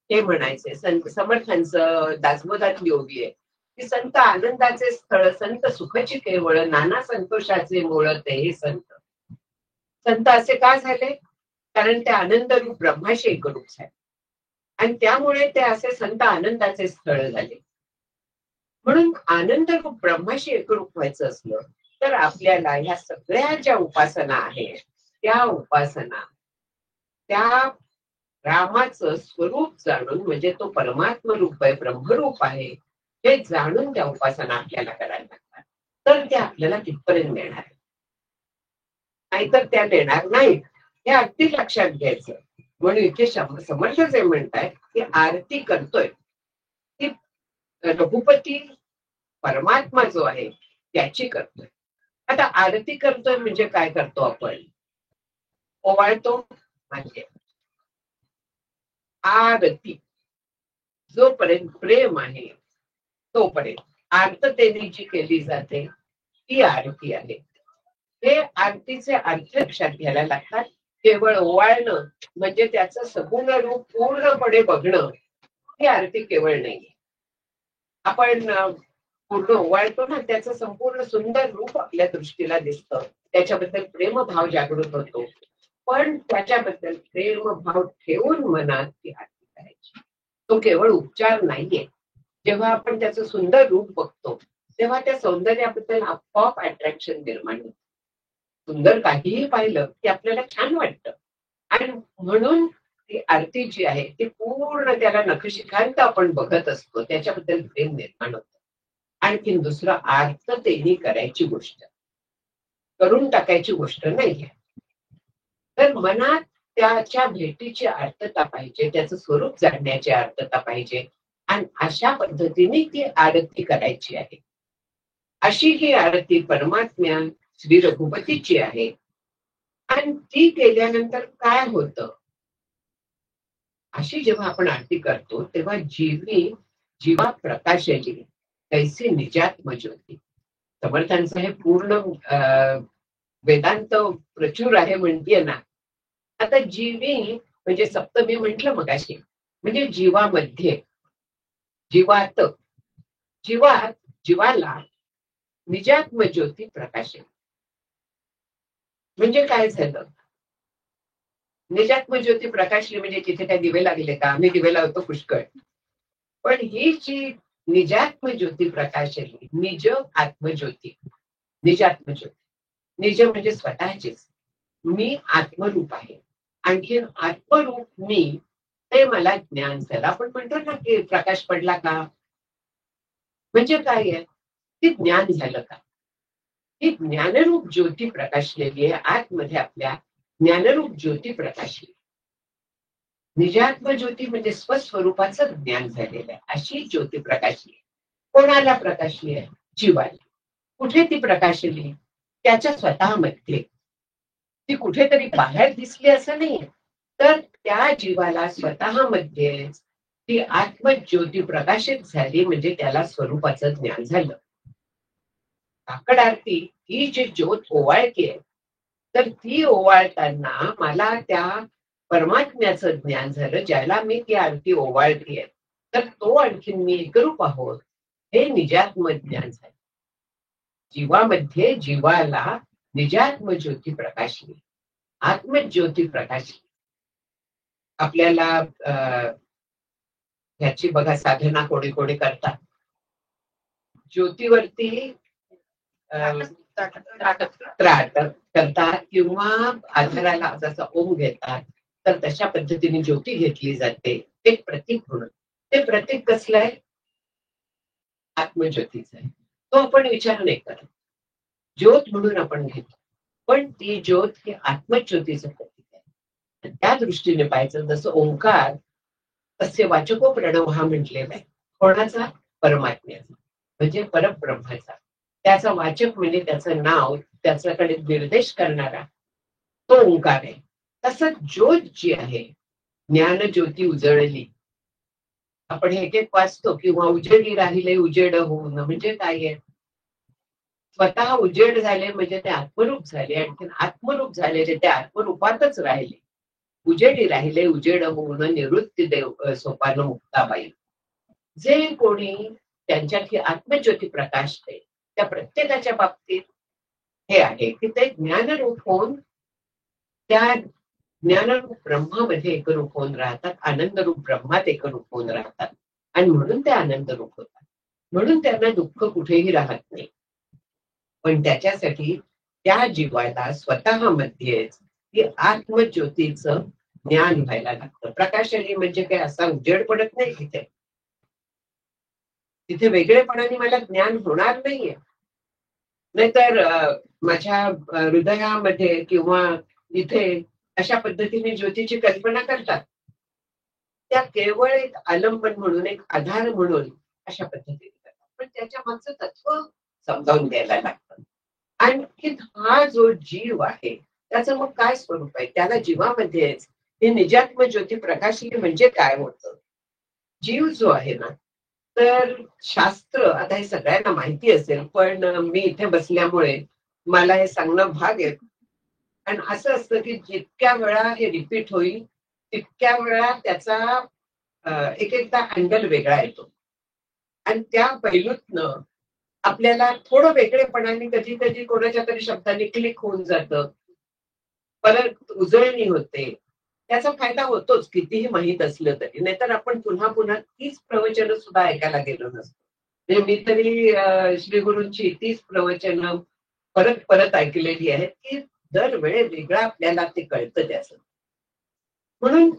हे म्हणायचे. संत समर्थांचं दासबोधातली ओवी आहे की संत आनंदाचे स्थळ, संत सुखची केवळ, नाना संतोषाचे मूळ ते हे संत. संत असे का झाले? कारण ते आनंद रूप ब्रह्माशी एकरूप झाले आणि त्यामुळे ते असे संत आनंदाचे स्थळ झाले. म्हणून आनंद रूप ब्रह्माशी एकरूप व्हायचं असलं तर आपल्याला ह्या सगळ्या ज्या उपासना आहेत त्या उपासना त्या रामाचं स्वरूप जाणून, म्हणजे तो परमात्म रूप आहे, ब्रह्मरूप आहे हे जाणून त्या उपासना आपल्याला करायला लागतात. तर त्या आपल्याला तिथपर्यंत देणार, नाहीतर त्या देणार नाहीत. हे अगदी लक्षात घ्यायचं. म्हणून इथे समर्थ जे म्हणतायत की आरती करतोय ती रघुपती परमात्मा जो आहे त्याची करतोय. आता आरती करतोय म्हणजे काय करतो आपण? ओवाळतो म्हणजे आरती. जोपर्यंत प्रेम आहे तोपर्यंत आर्ततेने जी केली जाते ती आरती आहे. हे आरतीचे अर्थ लक्षात घ्यायला लागतात. केवळ ओवाळणं म्हणजे त्याचं सगुण रूप पूर्णपणे बघणं ही आरती केवळ नाही. आपण पूर्ण ओवाळतो ना, त्याचं संपूर्ण सुंदर रूप आपल्या दृष्टीला दिसतं, त्याच्याबद्दल प्रेमभाव जागृत होतो. पण त्याच्याबद्दल प्रेमभाव ठेवून मनात ती आरती करायची. तो केवळ उपचार नाहीये. जेव्हा आपण त्याचं सुंदर रूप बघतो तेव्हा त्या सौंदर्याबद्दल आपोआप अट्रॅक्शन निर्माण होतं. सुंदर काहीही पाहिलं की आपल्याला छान वाटतं आणि म्हणून ती आरती जी आहे ती पूर्ण त्याला नखशिखांत आपण बघत असतो, त्याच्याबद्दल प्रेम निर्माण होतं. आणखीन दुसरं आर्ततेने करायची गोष्ट, करून टाकायची गोष्ट नाहीये. तर मनात त्याच्या भेटीची आर्तता पाहिजे, त्याचं स्वरूप जाणण्याची आर्तता पाहिजे आणि अशा पद्धतीने ती आरती करायची आहे. अशी ही आरती परमात्म्या श्री रघुपतीची आहे. आणि ती केल्यानंतर काय होतं? अशी जेव्हा आपण आरती करतो तेव्हा जीवा प्रकाशली कैसी निजात्म ज्योती. समर्थांचं हे पूर्ण वेदांत प्रचूर आहे म्हणतीये ना. आता जीवी म्हणजे सप्तमी म्हटलं मगाशी, म्हणजे जीवामध्ये, जीवात, जीवाला निजात्म ज्योती प्रकाशली. म्हणजे काय झालं? निजात्म ज्योती प्रकाशली म्हणजे तिथे काय दिवे लागले का? आम्ही दिवे लावतो पुष्कळ. पण ही जी निजात्म ज्योती प्रकाशली, निज आत्मज्योती, निजात्मज्योती, निज म्हणजे स्वतःचीच, मी आत्मरूप आहे. आणखी आत्मरूप मी, ते मला ज्ञान झालं. आपण म्हणतो ना की प्रकाश पडला का, म्हणजे काय आहे? की ज्ञान झालं का? ही ज्ञानरूप ज्योती प्रकाशलेली आहे आतमध्ये, आपल्या ज्ञानरूप ज्योती प्रकाशली. निजात्म ज्योती म्हणजे स्वस्वरूपाचं ज्ञान झालेलं आहे, अशी ज्योती प्रकाशली. कोणाला प्रकाशली आहे? जीवाला. कुठे ती प्रकाशली? त्याच्या स्वतःमध्ये. ती कुठेतरी बाहेर दिसली असं नाही, तर त्या जीवाला स्वतःमध्ये ती आत्मज्योती प्रकाशित झाली, म्हणजे त्याला स्वरूपाचं ज्ञान झालं. काकड आरती ही जी ज्योत ओवाळते, तर ती ओवाळताना मला त्या परमात्म्याचं ज्ञान झालं, ज्याला मी ती आरती ओवाळतीये. तर तो आणखीन मी एकरूप आहोत हे निजात्म ज्ञान झालं. जीवामध्ये जीवाला निजात्म ज्योती प्रकाशली, आत्मज्योती प्रकाशली. आपल्याला ह्याची बघा साधना कोणी कोणी करतात. ज्योतीवरती त्राट करतात किंवा आधाराला जसं ओम घेतात, तर तशा पद्धतीने ज्योती घेतली जाते एक प्रतीक म्हणून. ते प्रतीक कसलं आहे? आत्मज्योतीचं आहे. तो आपण विचार नाही करत, ज्योत म्हणून आपण घेतो, पण ती ज्योत ही आत्मज्योतीचं प्रतीक आहे. त्या दृष्टीने पाहायचं, जसं ओंकार तसे वाचको प्रणव हा म्हटलेला आहे. कोणाचा? परमात्म्याचा, म्हणजे परब्रह्माचा. त्याचा वाचक म्हणजे त्याचं नाव, त्याच्याकडे निर्देश करणारा तो ओंकार आहे. तसंच ज्योत जी आहे, ज्ञानज्योती उजळली, आपण हे एक वाचतो किंवा उजेडी राहिले उजेड होऊन, म्हणजे काय आहे? स्वतः उजेड झाले म्हणजे ते आत्मरूप झाले, आणखी आत्मरूप झाले ते आत्मरूपातच राहिले. उजेडी राहिले उजेड होऊन, निवृत्ती देव सोपान मुक्ताबाई. जे कोणी त्यांच्यात ही आत्मज्योती प्रकाशते, त्या प्रत्येकाच्या बाबतीत हे आहे की ते ज्ञानरूप होऊन त्या ज्ञानरूप ब्रह्मामध्ये एकरूप होऊन राहतात, आनंदरूप ब्रह्मात एकरूप होऊन राहतात, आणि म्हणून ते आनंदरूप होतात. म्हणून त्यांना दुःख कुठेही राहत नाही. पण त्याच्यासाठी त्या जीवाला स्वतःमध्येच ती आत्मज्योतीचं ज्ञान व्हायला लागतं. प्रकाशली म्हणजे काय, असा उजेड पडत नाही तिथे. तिथे वेगळेपणाने मला ज्ञान होणार नाहीये. नाहीतर माझ्या हृदयामध्ये किंवा इथे अशा पद्धतीने ज्योतीची कल्पना करतात. त्या केवळ एक आलंबन म्हणून, एक आधार म्हणून अशा पद्धतीने करतात. पण त्याच्या मागचं तत्व समजावून घ्यायला लागतं. आणखी हा जो जीव आहे त्याचं मग काय स्वरूप आहे, त्याला जीवामध्येच हे निजात्म ज्योती प्रकाशली म्हणजे काय होतं. जीव जो आहे ना, तर शास्त्र आता हे सगळ्यांना माहिती असेल, पण मी इथे बसल्यामुळे मला हे सांगणं भाग आहे. आणि असं असतं की जितक्या वेळा हे रिपीट होईल तितक्या वेळा त्याचा एक एकदा अँगल वेगळा येतो आणि त्या पैलूतनं आपल्याला थोडं वेगळेपणाने कधी कधी कोणाच्या तरी शब्दाने क्लिक होऊन जातं, परत उजळणी होते. त्याचा फायदा होतोच कितीही माहीत असलं तरी, नाहीतर आपण पुन्हा पुन्हा तीच प्रवचनं सुद्धा ऐकायला गेलो नसतो. म्हणजे मी तरी श्री गुरूंची तीच प्रवचनं परत परत ऐकलेली आहेत की दरवेळे वेगळा आपल्याला ते कळतं त्याचं. म्हणून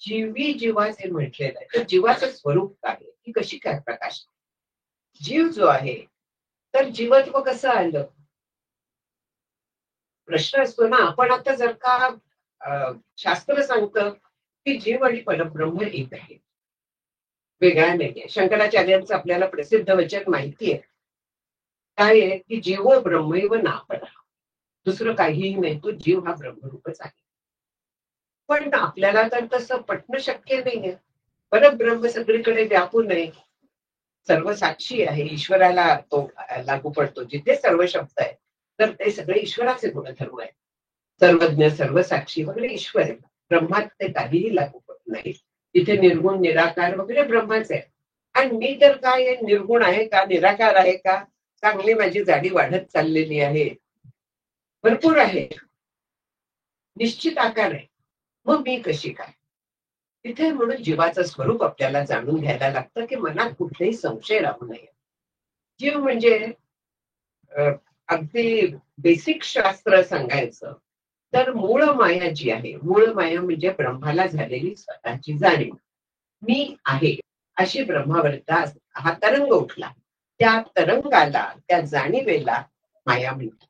जीवी जीवाचे म्हटलेलं आहे, तर जीवाचं स्वरूप काय, की कशी काय प्रकाश. जीव जो आहे तर जीवत्व कसं आलं प्रश्न असतो ना. आपण आता जर का शास्त्र सांगतं की जीव आणि परब्रह्म एक आहे, वेगळा नाहीये. शंकराचार्यांचं आपल्याला प्रसिद्ध वचन माहिती आहे. काय आहे की जीव ब्रह्मैव नापरा, दुसरं काहीही नाही, तो जीव हा ब्रह्मरूपच आहे. पण आपल्याला तर तसं पटणं शक्य नाहीये. परब्रह्म सगळीकडे व्यापून आहे, सर्व साक्षी आहे. ईश्वराला तो लागू पडतो जिथे सर्व शब्द आहे, तर ते सगळे ईश्वराचे गुणधर्म आहेत. सर्वज्ञ सर्व साक्षी वगैरे ईश्वर आहे. ब्रह्मात ते काहीही लागू पडत नाही. तिथे निर्गुण निराकार वगैरे ब्रह्माच आहे. आणि मी तर काय निर्गुण आहे का, निराकार आहे का, चांगली माझी जाडी वाढत चाललेली आहे, भरपूर आहे, निश्चित आकार आहे, मग मी कशी काय. तिथे म्हणून जीवाचं स्वरूप आपल्याला जाणून घ्यायला लागतं की मनात कुठलेही संशय राहू नये. जीव म्हणजे अगदी बेसिक शास्त्र सांगायचं तर मूळ माया जी आहे, मूळ माया म्हणजे ब्रह्माला झालेली स्वतःची जाणीव. मी आहे अशी ब्रह्मावरचा हा तरंग उठला, त्या तरंगाला, त्या जाणीवेला माया म्हणतात.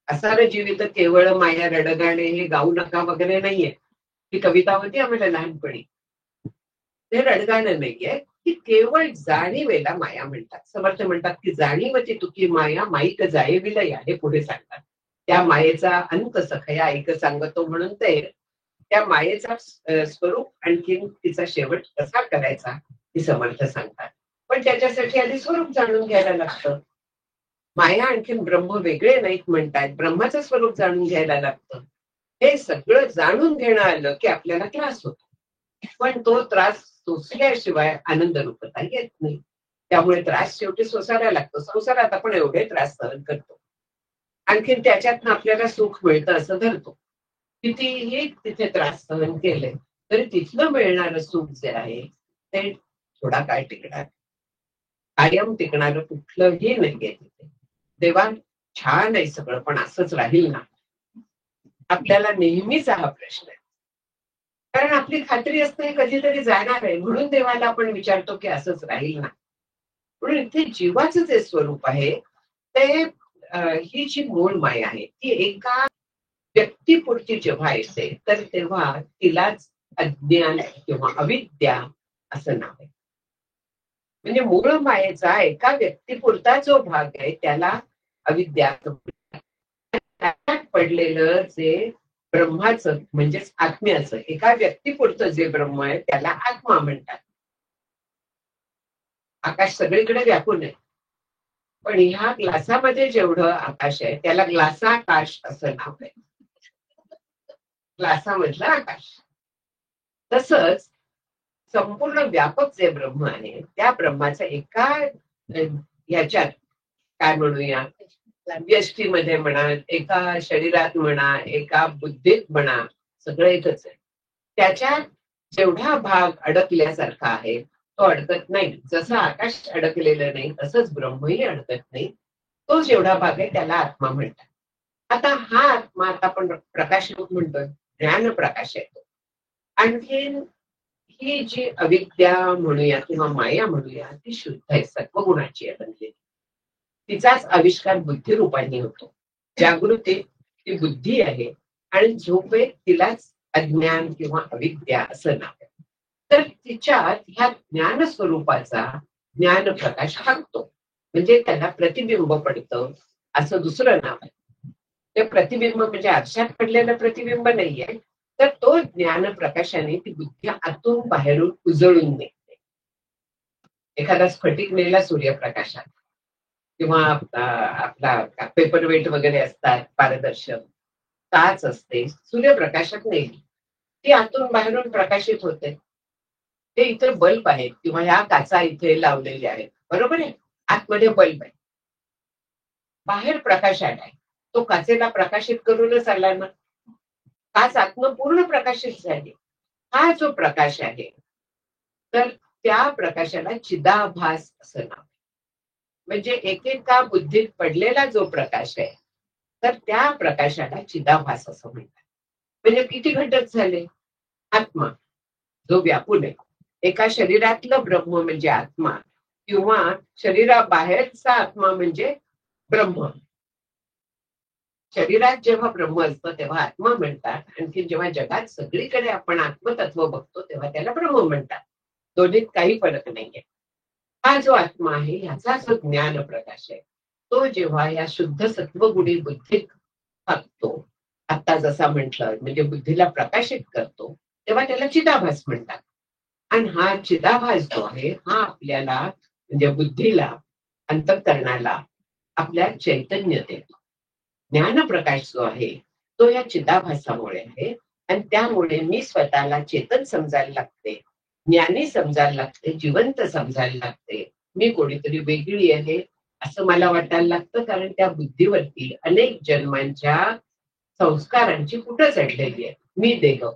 असार जीवित केवळ माया रडगाणे हे गाऊ नका वगैरे नाहीये. ही कविता होती आम्हाला लहानपणी. ते रडगाणं नाहीये, की केवळ जाणीवेला माया म्हणतात. समर्थ म्हणतात की जाणीवची तुकी माया माईक जाये विलया, हे पुढे सांगतात. त्या मायेचा अंत सखया ऐक सांगतो, म्हणून ते त्या मायेचा स्वरूप आणखीन तिचा शेवट कसा करायचा हे समर्थ सांगतात. पण त्याच्यासाठी आधी स्वरूप जाणून घ्यायला लागतं. माया आणखीन ब्रह्म वेगळे नाहीत म्हणतात, ब्रह्माचं स्वरूप जाणून घ्यायला लागतं. हे सगळं जाणून घेणं आलं की आपल्याला त्रास होतो, पण तो त्रास सोसल्याशिवाय आनंद रूपता येत नाही. त्यामुळे त्रास शेवटी सोसायला लागतो. संसारात आपण एवढे त्रास सहन करतो, आणखीन त्याच्यातनं आपल्याला सुख मिळतं असं धरतो. कितीही तिथे त्रास सहन केले तरी तिथलं मिळणारं सुख जे आहे ते थोडा काळ टिकणार, कायम टिकणारं कुठलंही नाहीये तिथे. देवा छान आहे सगळं, पण असंच राहील ना, आपल्याला नेहमीचा हा प्रश्न आहे. कारण आपली खात्री असते कधीतरी जाणार आहे, म्हणून देवाला आपण विचारतो की असंच राहील ना. म्हणून इथे जीवाचं जे स्वरूप आहे ते ही जी मूळ माया आहे ती एका व्यक्तीपुरती जेव्हा येते तर तेव्हा तिलाच अज्ञान किंवा अविद्या असं नाव आहे. म्हणजे मूळ मायेचा एका व्यक्तीपुरता जो भाग आहे त्याला अविद्या, त्यात पडलेलं जे ब्रह्माचं म्हणजेच आत्म्याचं एका व्यक्तीपुरतं जे ब्रह्म आहे त्याला आत्मा म्हणतात. आकाश सगळीकडे व्यापून आहे, पण ह्या ग्लासामध्ये जेवढं आकाश आहे त्याला ग्लासाकाश असं नाव आहे, ग्लासामधलं आकाश. तसंच संपूर्ण व्यापक जे ब्रह्म आहे त्या ब्रह्माच्या एका ह्याच्यात काय म्हणूया, व्यष्टीमध्ये म्हणा, एका शरीरात म्हणा, एका बुद्धीत म्हणा, सगळं एकच आहे. त्याच्यात जेवढा भाग अडकल्यासारखा आहे तो अडकत नाही. जसं आकाश अडकलेलं नाही तसंच ब्रह्मही अडकत नाही. तो जेवढा भाग आहे त्याला आत्मा म्हणतात. आता हा आत्मा आता आपण प्रकाश रूप म्हणतोय, ज्ञान प्रकाश आहे तो. आणखीन ही जी अविद्या म्हणूया किंवा माया म्हणूया ती शुद्ध आहे, सत्वगुणाची आहे बनलेली. तिचाच आविष्कार बुद्धी रूपाने होतो. जागृती ही बुद्धी आहे आणि झोपेत तिलाच अज्ञान किंवा अविद्या असं नाव आहे. तर तिच्यात ह्या ज्ञान स्वरूपाचा ज्ञान प्रकाश हाकतो, म्हणजे त्याला प्रतिबिंब पडतं असं दुसरं नाव आहे. ते प्रतिबिंब म्हणजे आरशात पडलेलं प्रतिबिंब नाहीये, तर तो ज्ञान प्रकाशाने ती बुद्धी आतून बाहेरून उजळून निघते. एखादा स्फटिक नेला सूर्यप्रकाशात किंवा आपला पेपर वेट वगैरे असतात पारदर्शक, काच असते, सूर्यप्रकाशात नेली ती आतून बाहेरून प्रकाशित होते. ते इतर बल्ब आहेत किंवा ह्या काचा इथे लावलेल्या आहेत, बरोबर आहे, आतमध्ये बल्ब आहे, बाहेर प्रकाश आलाय, तो काचेला प्रकाशित करूनच आला ना. काच आत्म पूर्ण प्रकाशित झाली. हा जो प्रकाश आहे तर त्या प्रकाशाला चिदाभास असं नाव. म्हणजे एकेका बुद्धीत पडलेला जो प्रकाश आहे तर त्या प्रकाशाला चिदाभास असं म्हणतात. म्हणजे किती घटक झाले? आत्मा जो व्यापून आहे, एका शरीरातलं ब्रह्म म्हणजे आत्मा किंवा शरीराबाहेरचा आत्मा म्हणजे ब्रह्म. शरीरात जेव्हा ब्रह्म असतं तेव्हा आत्मा म्हणतात, आणखी जेव्हा जगात सगळीकडे आपण आत्मतत्व बघतो तेव्हा त्याला ब्रह्म म्हणतात. दोन्हीत काही फरक नाहीये. हा जो आत्मा आहे ह्याचा जो ज्ञान प्रकाश आहे तो जेव्हा या शुद्ध सत्वगुणी बुद्धीत टाकतो, आता जसा म्हटलं म्हणजे बुद्धीला प्रकाशित करतो, तेव्हा त्याला चिदाभास म्हणतात. आणि हा चिदाभास जो आहे हा आपल्याला म्हणजे बुद्धीला, अंतःकरणाला आपल्या चैतन्य देतो. ज्ञानप्रकाश जो आहे तो या चिदाभासामुळे आहे आणि त्यामुळे मी स्वतःला चेतन समजायला लागते, ज्ञानी समजायला लागते, जिवंत समजायला लागते, मी कोणीतरी वेगळी आहे असं मला वाटायला लागतं. कारण त्या बुद्धीवरती अनेक जन्मांच्या संस्कारांची कुठं चढलेली आहे. मी देह,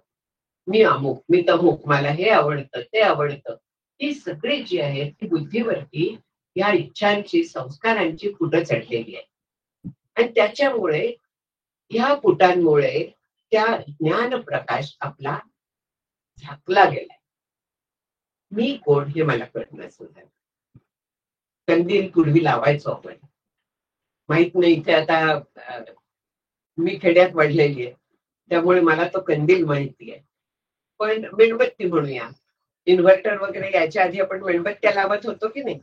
मी अमुक, मी तमुक, मला हे आवडतं ते आवडतं, ही सगळी जी आहे ती बुद्धीवरती या इच्छांची संस्कारांची कुठं चढलेली आहे. आणि त्याच्यामुळे ह्या पुटांमुळे त्या ज्ञान प्रकाश आपला झाकला गेलाय. मी कोण हे मला कळणं सुद्धा. कंदील पूर्वी लावायचो आपण, माहित नाही इथे आता मी खेड्यात वाढलेली आहे त्यामुळे मला तो कंदील माहिती आहे. पण मेणबत्ती म्हणूया, इन्व्हर्टर वगैरे याच्या आधी आपण मेणबत्त्या लावत होतो की नाही,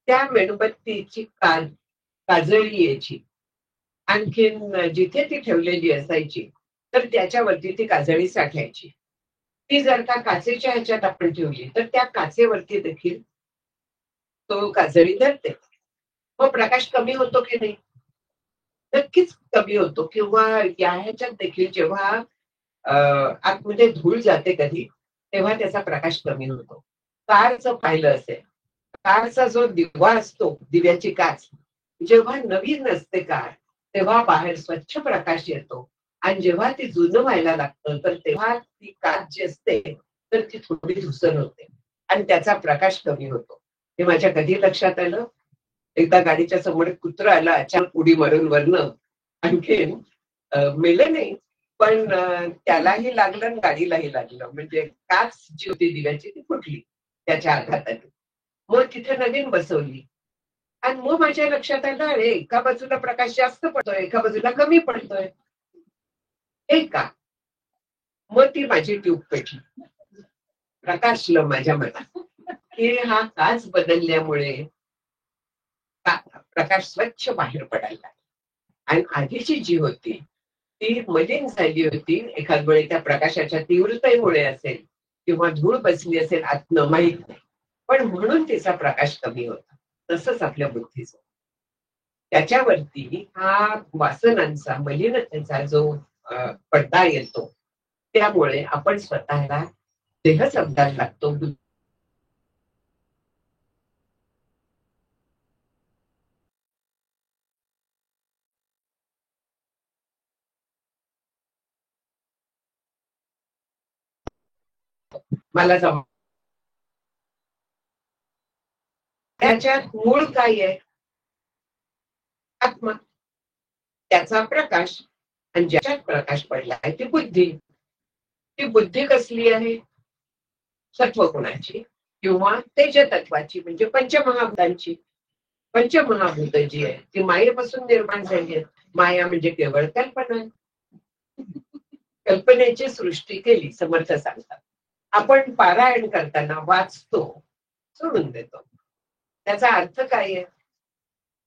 त्या मेणबत्तीची काजळी यायची, आणखीन जिथे ती ठेवलेली असायची तर त्याच्यावरती ती काजळी साठायची. ती जर का काचेच्या ह्याच्यात आपण ठेवली तर त्या काचेवरती देखील तो काजळी धरते. मग प्रकाश कमी होतो की नाही? नक्कीच कमी होतो. किंवा या ह्याच्यात देखील जेव्हा आतमध्ये धूळ जाते कधी, तेव्हा त्याचा प्रकाश कमी होतो. कारचं पाहिलं असेल, कारचा जो दिवा असतो, दिव्याची काच जेव्हा नवीन असते कार तेव्हा बाहेर स्वच्छ प्रकाश येतो, आणि जेव्हा ती जुनं व्हायला लागतं तर तेव्हा ती काच जी असते तर ती थोडी धुसर होते आणि त्याचा प्रकाश कमी होतो. हे माझ्या कधी लक्षात आलं, एकदा गाडीच्या समोर कुत्रं आलं अचानक उडी मारून वरनं, आणखीन मेलं नाही पण त्यालाही लागलं आणि गाडीलाही लागलं. म्हणजे काच जी होती दिव्याची ती फुटली त्याच्या आघाताने. मग तिथे नवीन बसवली आणि मग माझ्या लक्षात आलं, अरे एका बाजूला प्रकाश जास्त पडतोय, एका बाजूला कमी पडतोय, हे का? मग ती माझी ट्यूब पेटली, प्रकाशलं माझ्या मनात की हा काच बदलल्यामुळे प्रकाश स्वच्छ बाहेर पडायला. आणि आधीची जी होती ती मलिन झाली होती, एखाद वेळी त्या प्रकाशाच्या तीव्रतेमुळे असेल किंवा धूळ बसली असेल आतनं, माहीत नाही, पण म्हणून तिचा प्रकाश कमी होता. तसंच आपल्या बुद्धीचं, त्याच्यावरती हा वासनांचा मलिनतेचा जो पडदा येतो, त्यामुळे आपण स्वतःला देह समजायला लागतो. मला जम त्याच्यात मूळ काय आहे? आत्मा, त्याचा प्रकाश, आणि ज्याच्यात प्रकाश पडला आहे ती बुद्धी. ती बुद्धी कसली आहे? सत्वगुणाची किंवा तेज तत्वाची, म्हणजे पंचमहाभूतांची. पंचमहाभूत जी आहे ती मायेपासून निर्माण झाली आहेत. माया म्हणजे केवळ कल्पना. कल्पनेची सृष्टी केली, समर्थ सांगतात. आपण पारायण करताना वाचतो, सोडून देतो. त्याचा अर्थ काय आहे?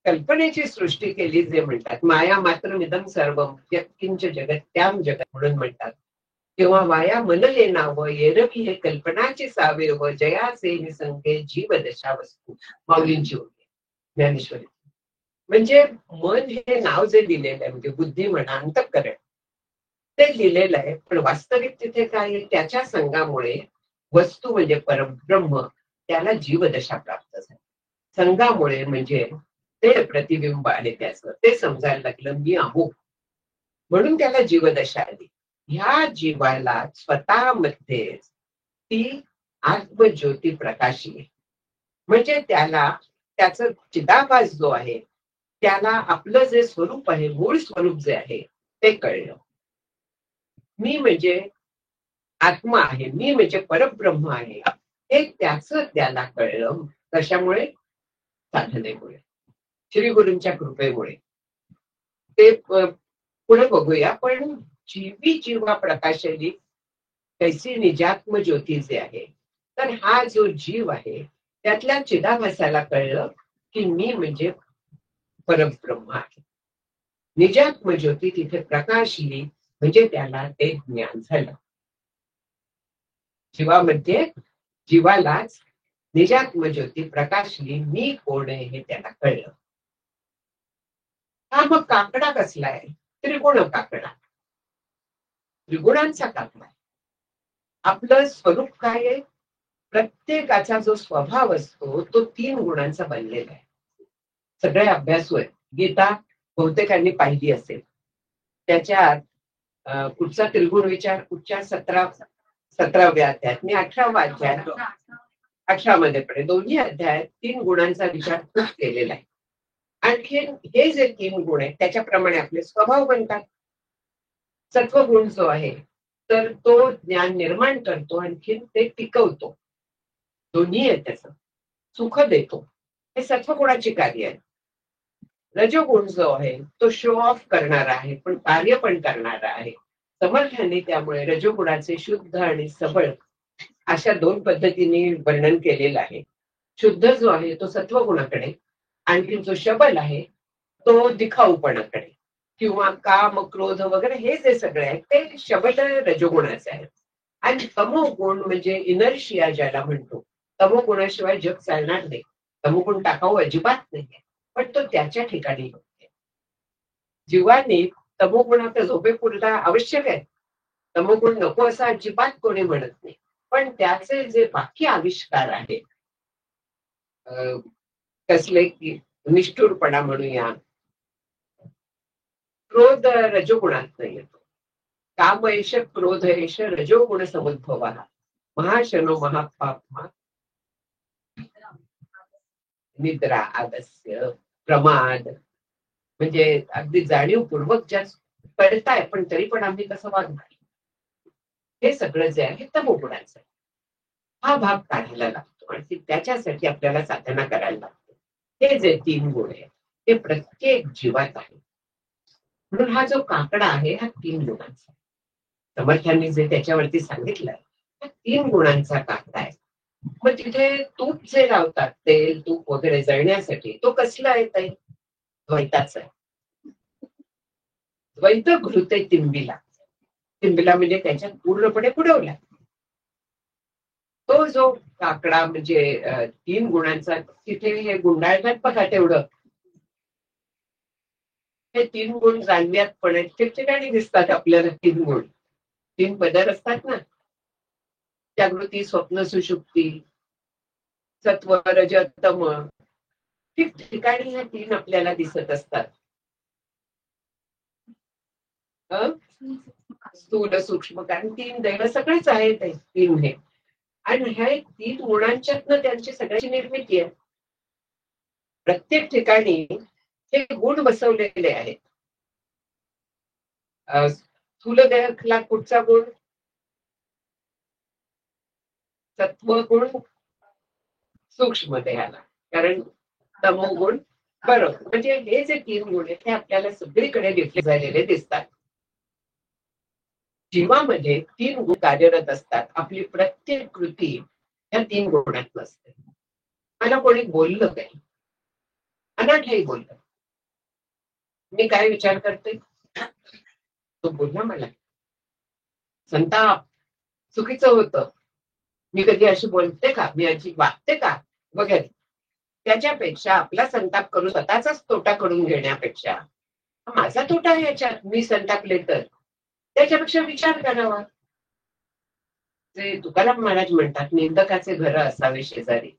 कल्पनेची सृष्टी केली जे म्हणतात, माया मात्र निदम सर्व व्यक्तींच जगत त्याम जगत म्हणून म्हणतात. किंवा वाया मनले नाव एरवी हे कल्पनाची सावे व जयाचे निसंके जीवदशा वस्तू. माऊलींची होती ज्ञानेश्वरी. म्हणजे मन हे नाव जे दिलेलं आहे, म्हणजे बुद्धी म्हणा, अंतःकरण, ते लिहिलेलं आहे. पण वास्तविक तिथे काय आहे? त्याच्या संघामुळे वस्तू म्हणजे परब्रह्म त्याला जीवदशा प्राप्त झाली. संघामुळे म्हणजे ते प्रतिबिंब आले त्याचं, ते समजायला लागलं मी आहो, म्हणून त्याला जीवदशा आली. ह्या जीवाला स्वतःमध्येच ती आत्मज्योती प्रकाशली. म्हणजे त्याला त्याचं चिदाभास जो आहे, त्याला आपलं जे स्वरूप आहे, मूळ स्वरूप जे आहे ते कळलं. मी म्हणजे आत्मा आहे, मी म्हणजे परब्रह्म आहे, हे त्याचं त्याला कळलं. कशामुळे? साधनेमुळे, श्री गुरूंच्या कृपेमुळे. ते पुढे बघूया. पण जीवी जीवा प्रकाशली कैसी निजात्म ज्योती जे आहे, तर हा जो जीव आहे त्यातल्या चिदाभासाला कळलं की मी म्हणजे परब्रह्म आहे. निजात्म ज्योती तिथे प्रकाशली, म्हणजे त्याला ते ज्ञान झालं. जीवामध्ये जीवालाच निजात्म ज्योती प्रकाशली, मी कोण आहे हे त्याला कळलं. हा मग काकडा कसला आहे? त्रिगुण काकडा, त्रिगुणांचा काकडा. आपलं स्वरूप काय आहे? प्रत्येकाचा जो स्वभाव असतो तो 3 गुणांचा बनलेला आहे. सगळे अभ्यासू आहेत. गीता बहुतेकांनी पाहिली असेल. त्याच्यात कुठचा त्रिगुण विचार, कुठच्या 17व्या अध्यायात, मी 18वा अध्याय 18 मध्ये पडे, दोन्ही अध्यायात 3 गुणांचा विचार खूप केलेला आहे. आणखी हे जे 3 गुण आहेत त्याच्याप्रमाणे आपले स्वभाव बनतात. सत्वगुण जो आहे तर तो ज्ञान निर्माण करतो, आणखीन ते टिकवतो. दोन्ही आहे त्याचं. सुख देतो, हे सत्वगुणाची कार्य आहे. रजोगुण जो आहे तो शो ऑफ करणारा आहे, पण कार्य पण करणारा आहे. समर्थांनी त्यामुळे रजोगुणाचे शुद्ध आणि सबळ अशा 2 पद्धतीने वर्णन केलेलं आहे. शुद्ध जो आहे तो सत्वगुणाकडे, आणखी जो शबल आहे तो दिखाऊपणाकडे, किंवा काम क्रोध वगैरे हे जे सगळे आहेत ते शबल रजोगुणाचे आहेत. आणि तमोगुण म्हणजे इनर्शिया ज्याला म्हणतो, तमोगुणाशिवाय जग चालणार नाही. तमोगुण टाकाऊ अजिबात नाहीये, पण तो त्याच्या ठिकाणी होते. जीवाने तमोगुणाचा झोपेपुरता आवश्यक आहे. तमोगुण नको असं अजिबात कोणी म्हणत नाही. पण त्याचे जे बाकी आविष्कार आहेत, कसले की निष्ठुरपणा म्हणूया, क्रोध रजोगुणात येतो. काम एष क्रोध एष रजोगुण समुद्भवा महाशनो महापापमा निद्रा आलस्य प्रमाद. म्हणजे अगदी जाणीवपूर्वक ज्या कळताय पण तरी पण आम्ही कसं वागणार, हे सगळं जे आहे तमोगुणाचं. हा भाग काढायला लागतो आणि त्याच्यासाठी आपल्याला साधना करायला लागते. हे जे 3 गुण आहेत ते प्रत्येक जीवात आहे. म्हणून हा जो काकडा आहे हा 3 गुणांचा. समर्थांनी जे त्याच्यावरती सांगितलंय हा 3 गुणांचा काकडा आहे. मग तिथे तूप जे लावतात, तेल तूप वगैरे जळण्यासाठी, तो कसला आहे ताई? द्वैताचा आहे. द्वैत घृते तिंबिला. तिंबिला म्हणजे त्याच्यात पूर्णपणे बुडवला. तो जो काकडा म्हणजे 3 गुणांचा, तिथे हे गुंडाळतात बघा तेवढं, हे 3 गुण जाणण्यात पण ठिकठिकाणी दिसतात आपल्याला. 3 गुण, 3 पदर असतात ना, जागृती, स्वप्न, सुषुप्ती, सत्व, रज, तम. ठिकठिकाणी ह्या 3 आपल्याला दिसत असतात. स्थूल, सूक्ष्म, कारण 3 दैव सगळेच आहेत 3 हे. आणि ह्या 3 गुणांच्यातनं त्यांची सगळ्याची निर्मिती आहे. प्रत्येक ठिकाणी हे गुण बसवलेले आहेत. स्थूल देहाला कुठचा गुण? सत्वगुण सूक्ष्म देहाला, कारण तमोगुण. बरोबर. म्हणजे हे जे 3 गुण आहेत ते आपल्याला सगळीकडे डिफ्लेक्ट झालेले दिसतात. जीवामध्ये 3 गुण कार्यरत असतात. आपली प्रत्येक कृती या 3 गुणात नसते. मला कोणी बोललं काही, अनाठही बोललं, मी काय विचार करते, तो बोलला मला संताप, चुकीचं होतं, मी कधी अशी बोलते का, मी अशी वागते का वगैरे. त्याच्यापेक्षा आपला संताप करून स्वतःचाच तोटा करून घेण्यापेक्षा माझा तोटा आहे याच्यात, मी संतापले तर त्याच्यापेक्षा विचार करावा. जे तुकाराम महाराज म्हणतात, निंदकाचे घर असावे शेजारी.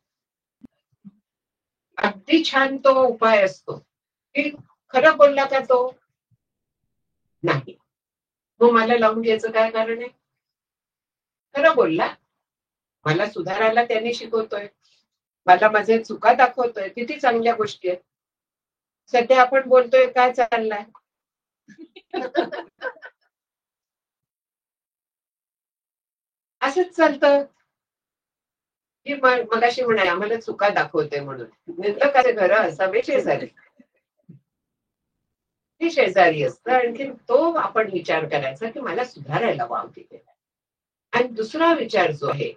अगदी छान तो उपाय असतो की खरं बोलला का तो नाही, मग मला लावून घ्यायचं काय कारण आहे. खरं बोलला, मला सुधारायला त्यांनी शिकवतोय, मला माझ्या चुका दाखवतोय, किती चांगल्या गोष्टी आहेत. सध्या आपण बोलतोय काय चाललाय, असंच चालतं की मगाशी म्हणाले आम्हाला चुका दाखवते म्हणून. निंदकाचे घर असावे शेजारी, हे शेजारी असतं. आणखी तो आपण विचार करायचा की मला सुधारायला वाव दिलेला. आणि दुसरा विचार जो आहे,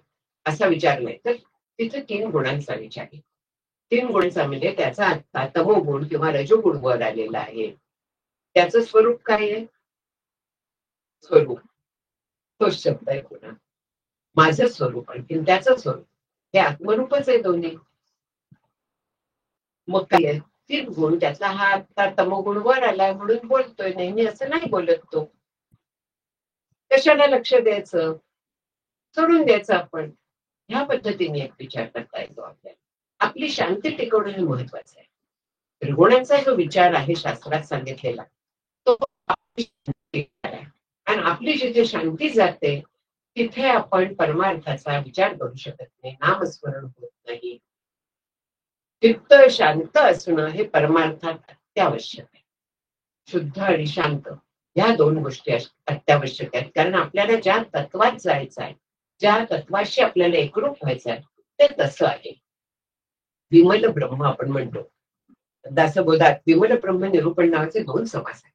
असा विचार नाही तर तिथे 3 गुणांचा विचार आहे. 3 गुणांचा म्हणजे त्याचा आता तमोगुण किंवा रजोगुण वर आलेला आहे. त्याचं स्वरूप काय आहे, स्वरूप तोच शब्द आहे पुन्हा. माझं स्वरूप आणखी त्याचं स्वरूप हे आत्मरूपच आहे दोन्ही. मग काय आहे, 3 गुण, त्याचा हा आता तमोगुण वर आलाय म्हणून बोलतोय, नेहमी असं नाही बोलत तो. कशाला लक्ष द्यायचं, सोडून द्यायचं आपण. ह्या पद्धतीने एक विचार करता येतो आपल्याला. आपली शांती टिकवणं हे महत्वाचं आहे. त्रिगुणांचा जो विचार आहे शास्त्रात सांगितलेला, तो आपली शांती आहे. आणि आपली जिथे शांती जाते तिथे आपण परमार्थाचा विचार करू शकत नाही, नामस्मरण होत नाही. चित्त शांत असणं हे परमार्थात अत्यावश्यक आहे. शुद्ध आणि शांत ह्या 2 गोष्टी अत्यावश्यक आहेत. कारण आपल्याला ज्या तत्वात जायचं आहे, ज्या तत्वाशी आपल्याला एकरूप व्हायचं आहे, ते तसं आहे. विमल ब्रह्म आपण म्हणतो. दासबोधात विमल ब्रह्म निरूपण नावाचे 2 समास आहेत.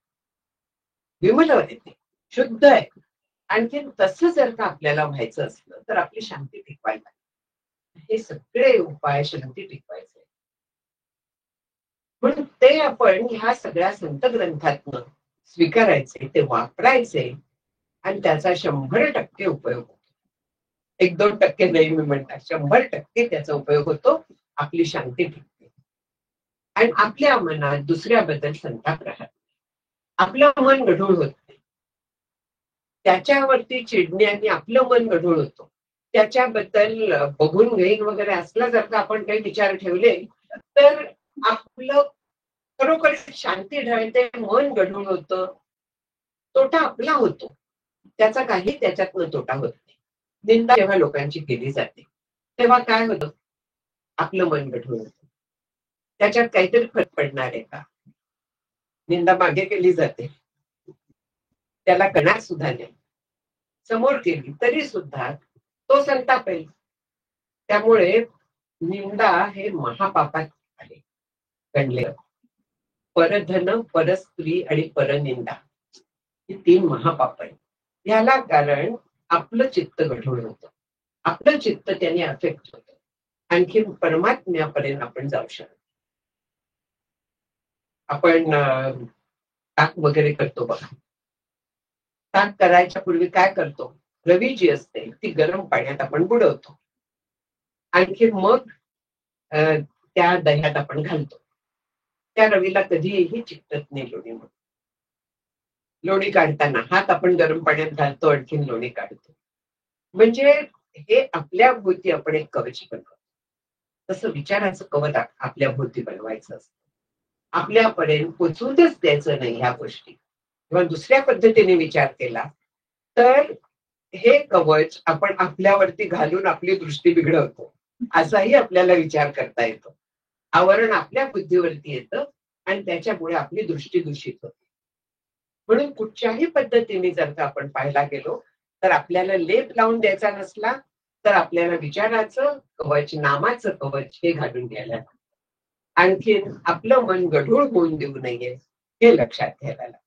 विमल आहे ते, शुद्ध आहे. आणखी तसं जर का आपल्याला व्हायचं असलं तर आपली शांती टिकवायला, हे सगळे उपाय शांती टिकवायचे. म्हणून ते आपण ह्या सगळ्या संत ग्रंथातनं स्वीकारायचे, ते वापरायचे आणि त्याचा 100% उपयोग होतो. 1-2% नाही मी म्हणतात, 100% त्याचा उपयोग होतो. आपली शांती टिकते आणि आपल्या मनात दुसऱ्याबद्दल संताप राहत, आपलं मन गढूळ होत नाही. त्याच्यावरती चिडण्याने आपलं मन गढूळ होतं. त्याच्याबद्दल बघून घेईन वगैरे असला जर का आपण काही विचार ठेवले तर आपलं खरोखर शांती ढळते, मन गढूळ होतं, तोटा आपला होतो. त्याचा काही त्याच्यातनं तोटा होत नाही. निंदा जेव्हा लोकांची केली जाते तेव्हा काय होतं, आपलं मन गढूळ होतं. त्याच्यात काहीतरी फरक पडणार आहे का. निंदा मागे केली जाते, त्याला कणार सुद्धा नाही, समोर केली तरी सुद्धा तो संतापेल. त्यामुळे निंदा हे महापापात आहे गणले. परधन, परस्त्री आणि परनिंदा ही 3 महापाप आहेत. याला कारण आपलं चित्त गढूळ होतं, आपलं चित्त त्याने अफेक्ट होतं. आणखी परमात्म्यापर्यंत आपण जाऊ शकतो. आपण ताक वगैरे करतो बघा. ताक करायच्या पूर्वी काय करतो, रवी जी असते ती गरम पाण्यात आपण बुडवतो. आणखी मग त्या दह्यात आपण घालतो. त्या रवीला कधीही चिकटत नाही लोणी. मग लोणी काढताना हात आपण गरम पाण्यात घालतो, आणखीन लोणी काढतो. म्हणजे हे आपल्या भोवती आपण एक कवच बनवतो. तसं विचाराचं कवच आपल्या भोवती बनवायचं असतं. आपल्यापर्यंत पोचवूनच द्यायचं नाही ह्या गोष्टी. किंवा दुसऱ्या पद्धतीने विचार केला तर हे कवच आपण आपल्यावरती घालून आपली दृष्टी बिघडवतो, असाही आपल्याला विचार करता येतो. आवरण आपल्या बुद्धीवरती येतं आणि त्याच्यामुळे आपली दृष्टी दूषित होते. म्हणून कुठच्याही पद्धतीने जर का आपण पाहायला गेलो तर आपल्याला लेप लावून द्यायचा नसला तर आपल्याला विचाराचं कवच, नामाचं कवच हे घालून घ्यायला, आणखीन आपलं मन गढूळ होऊन देऊ नये हे लक्षात घ्यायला लागतं.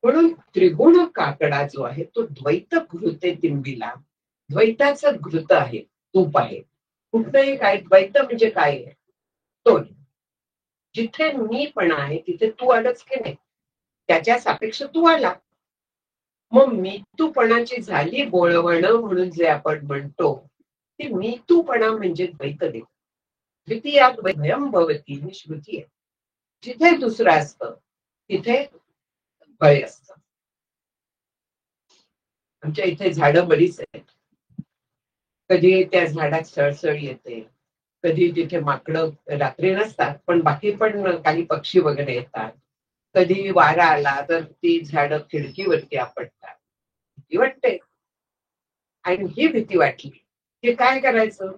म्हणून त्रिगुण काकडा जो आहे तो द्वैत घृते तिंबीला, द्वैताचं घृत आहे, तूप आहे. कुठलंही काय द्वैत म्हणजे काय आहे? तो जिथे मीपणा आहे तिथे तू आलंच की नाही, त्याच्या सापेक्ष तू आला. मग मीतूपणाची झाली बोळवण म्हणून जे आपण म्हणतो, ती मीतूपणा म्हणजे द्वैत देव. द्वितीयात भयम भवती ही श्रुती आहे. जिथे दुसरं असतं तिथे भय असतं. आमच्या इथे झाडं बरीच आहेत. कधी त्या झाडात सळसळ येते, कधी तिथे माकडं रात्री नसतात पण बाकी पण काही पक्षी वगैरे येतात. कधी वारा आला तर ती झाडं खिडकीवरती आपटतात. भीती वाटते. आणि ही भीती वाटली की काय करायचं?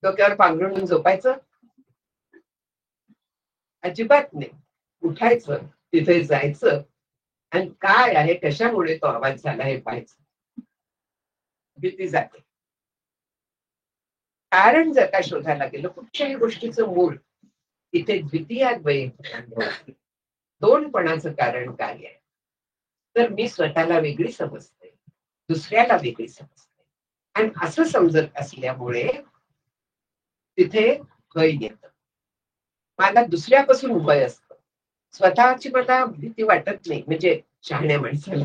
डोक्यावर पांघरून झोपायचं? अजिबात नाही. उठायचं, तिथे जायचं आणि काय आहे, कशामुळे तो आवाज झाला हे पाहायचं. भीती जाते. कारण जर का शोधायला गेलं कुठच्याही गोष्टीचं मूळ, इथे द्वितीयाद्वय दोनपणाचं कारण काय आहे? तर मी स्वतःला वेगळी समजते, दुसऱ्याला वेगळी समजते, आणि असं समजत असल्यामुळे तिथे भय येतं. मला दुसऱ्यापासून भय असतं, स्वतःची मला भीती वाटत नाही. म्हणजे शहाण्या माणसाला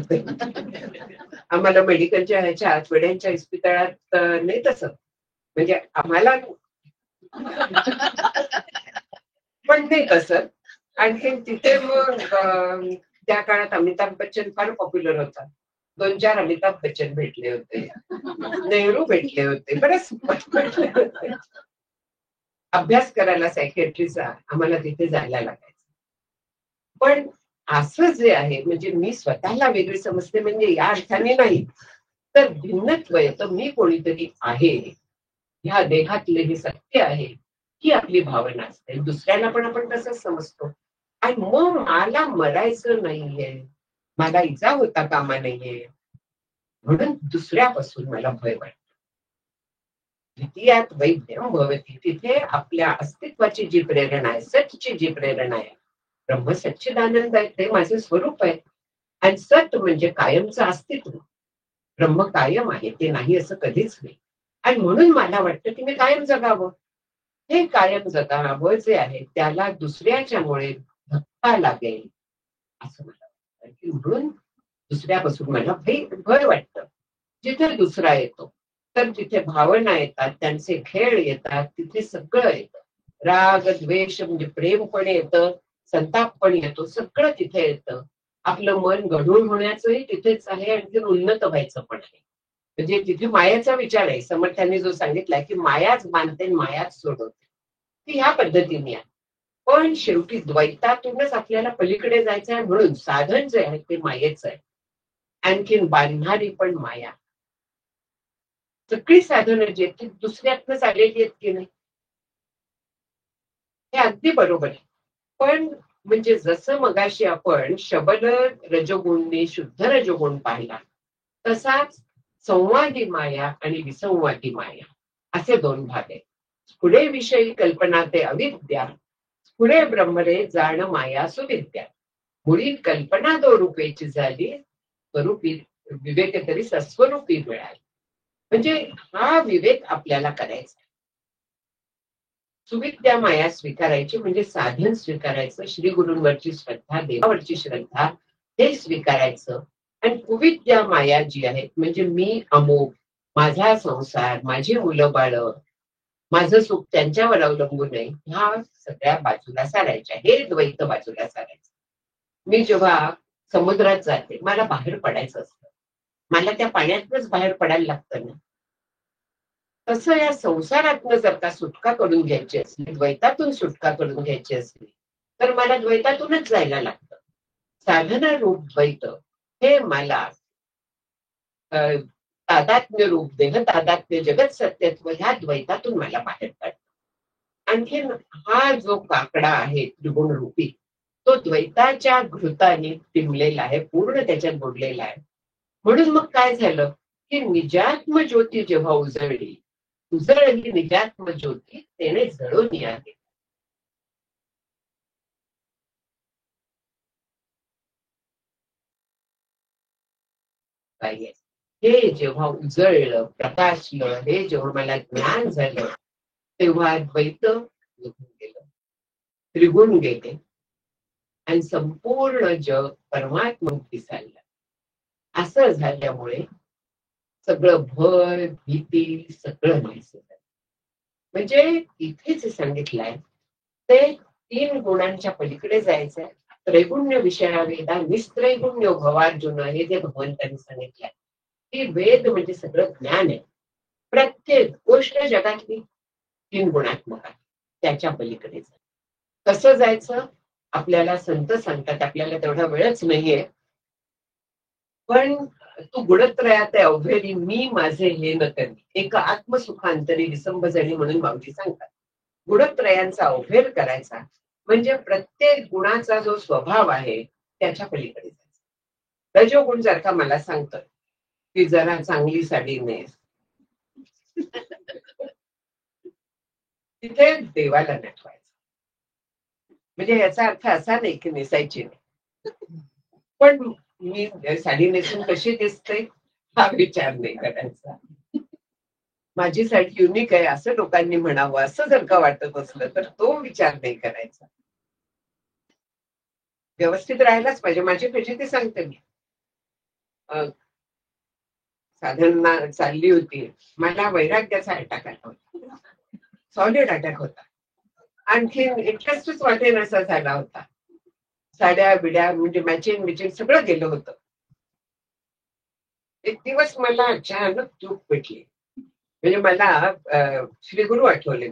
आम्हाला मेडिकलच्या ह्याच्या आतवड्यांच्या इस्पितळात नाही तसं. म्हणजे आम्हाला पण नाही तसं. आणखी तिथे मग त्या काळात अमिताभ बच्चन फार पॉप्युलर होता. 2-4 अमिताभ बच्चन भेटले होते, नेहरू भेटले होते, बरेच भेटले होते. अभ्यास करायला सायकेट्रीचा आम्हाला तिथे जायला लागायचं. पण असं जे आहे म्हणजे मी स्वतःला वेगळी समजते म्हणजे या अर्थाने नाही, तर भिन्नत्व येतं. मी कोणीतरी आहे, ह्या देहातले हे सत्य आहे, ही आपली भावना असते. दुसऱ्याला पण आपण तसंच समजतो. आणि मग मला मरायचं नाहीये, मला इजा होता कामा नाहीये, म्हणून दुसऱ्यापासून मला भय वाटतं. द्वितीयात वैद्यम भवती, तिथे आपल्या अस्तित्वाची जी प्रेरणा आहे, सतची जी प्रेरणा आहे, ब्रह्म सच्चिदानंद आहे, ते माझे स्वरूप आहे. आणि सत म्हणजे कायमचं अस्तित्व. ब्रह्म कायम आहे, ते नाही असं कधीच नाही. आणि म्हणून मला वाटतं की मी कायम जगावं. हे कायम जगावं जे आहे त्याला दुसऱ्याच्यामुळे धक्का लागेल असं मला वाटतं. म्हणून दुसऱ्यापासून मला भय वाटतं. जिथे दुसरा येतो तर तिथे भावना येतात, त्यांचे खेळ येतात, तिथे सगळं येतं. राग द्वेष म्हणजे प्रेम पण येतं, संताप पण येतो, सगळं तिथे येतं. आपलं मन गढूळ होण्याचंही तिथेच आहे, आणि उन्नत व्हायचं पण आहे. म्हणजे तिथे मायाचा विचार आहे. समर्थांनी जो सांगितलाय की मायाच बांधते मायाच सोडवते, ती ह्या पद्धतीने आहे. पण शेवटी द्वैतातूनच आपल्याला पलीकडे जायचं आहे, म्हणून साधन जे आहे ते मायेच आहे. आणखीन बांधणारी पण माया. सगळी साधनं जी आहेत ती दुसऱ्यातनंच आलेली आहेत की नाही, हे अगदी बरोबर आहे. पण म्हणजे जसं मगाशी आपण शबल रजोगुणने शुद्ध रजोगुण पाहिला, तसाच संवादी माया आणि विसंवादी माया असे दोन भाग आहेत. पुढे विषयी कल्पना ते अविद्या, पुढे ब्रह्मरे जाण माया सुविद्या. मुळी कल्पना दो रूपेची झाली, स्वरूपी विवेक तरी सस्वरूपी मिळाली. म्हणजे हा विवेक आपल्याला करायचा. सुविद्या माया स्वीकारायची म्हणजे साधन स्वीकारायचं, श्री गुरूंवरची श्रद्धा, देवावरची श्रद्धा हे स्वीकारायचं. आणि कुविद्या माया जी आहे म्हणजे मी अमोघ, माझा संसार, माझी मुलं बाळ, माझं सुख त्यांच्यावर अवलंबून आहे, ह्या सगळ्या बाजूला सारायच्या. हे द्वैत बाजूला सारायचं. मी जेव्हा समुद्रात जाते, मला बाहेर पडायचं असतं, मला त्या पाण्यातच बाहेर पडायला लागतं ना. तसं या संसारातनं जर का सुटका करून घ्यायची असली, द्वैतातून सुटका करून घ्यायची असली, तर मला द्वैतातूनच जायला लागतं. साधना रूप द्वैत हे मला तादात्म्य रूप देह तादात्म्य जगत सत्यत्व ह्या द्वैतातून मला बाहेर काढतं. आणखीन हा जो काकडा आहे त्रिगुण रूपी, तो द्वैताच्या घृताने टिमलेला आहे, पूर्ण त्याच्यात बुडलेला आहे. म्हणून मग काय झालं की निजात्म ज्योती जेव्हा उजळली, उजळली निजात्म ज्योती तेने जळून आहे. आहे. हे जेव्हा उजळलं, प्रकाशलं, हे जेव्हा मला ज्ञान झालं, तेव्हा द्वैत निघून गेलं, त्रिगुण गेले आणि संपूर्ण जग परमात्मा दिसायला. असं झाल्यामुळे सगळं भय भीती सगळं नाहीस झालं. म्हणजे इथेच सांगितलंय ते 3 गुणांच्या पलीकडे जायचंय. त्रैगुण्य विषया वेदा निस्त्रैगुण्य भवार्जुन, हे जे भगवंतांनी सांगितलंय की वेद म्हणजे सगळं ज्ञान आहे. प्रत्येक गोष्ट जगातली 3 गुणात्मक आहे, त्याच्या पलीकडे जायचं. कसं जायचं आपल्याला संत सांगतात, आपल्याला तेवढा वेळच नाहीये. पण तू गुणत्रयात अवघेरी मी माझे हे न करी, एक आत्मसुखांतरी विसंबजणी म्हणून माऊली सांगतात. गुणत्रयांचा अवघेर करायचा म्हणजे प्रत्येक गुणाचा जो स्वभाव आहे त्याच्या पलीकडे जायचा. रजोगुण जर का मला सांगतं की जरा चांगली साडी नेस, तिथे देवाला नटवायचं. म्हणजे याचा अर्थ असा नाही की नेसायची नाही, पण मी साडी नेसून कशी दिसते हा विचार नाही करायचा. माझी साडी युनिक आहे असं लोकांनी म्हणावं असं जर का वाटत असलं तर तो विचार नाही करायचा. व्यवस्थित राहायलाच पाहिजे. माझी फजिती सांगते मी. साधना चालली होती, मला वैराग्याचा अटॅक आला होता, सॉलिड अटॅक होता. आणखीन इंटरेस्टच वाटेल असा झाला होता. साड्या बिड्या म्हणजे मॅचिंग सगळं गेलं होतं. एक दिवस मला अचानक चूक पेटली. म्हणजे मला श्री गुरु आठवले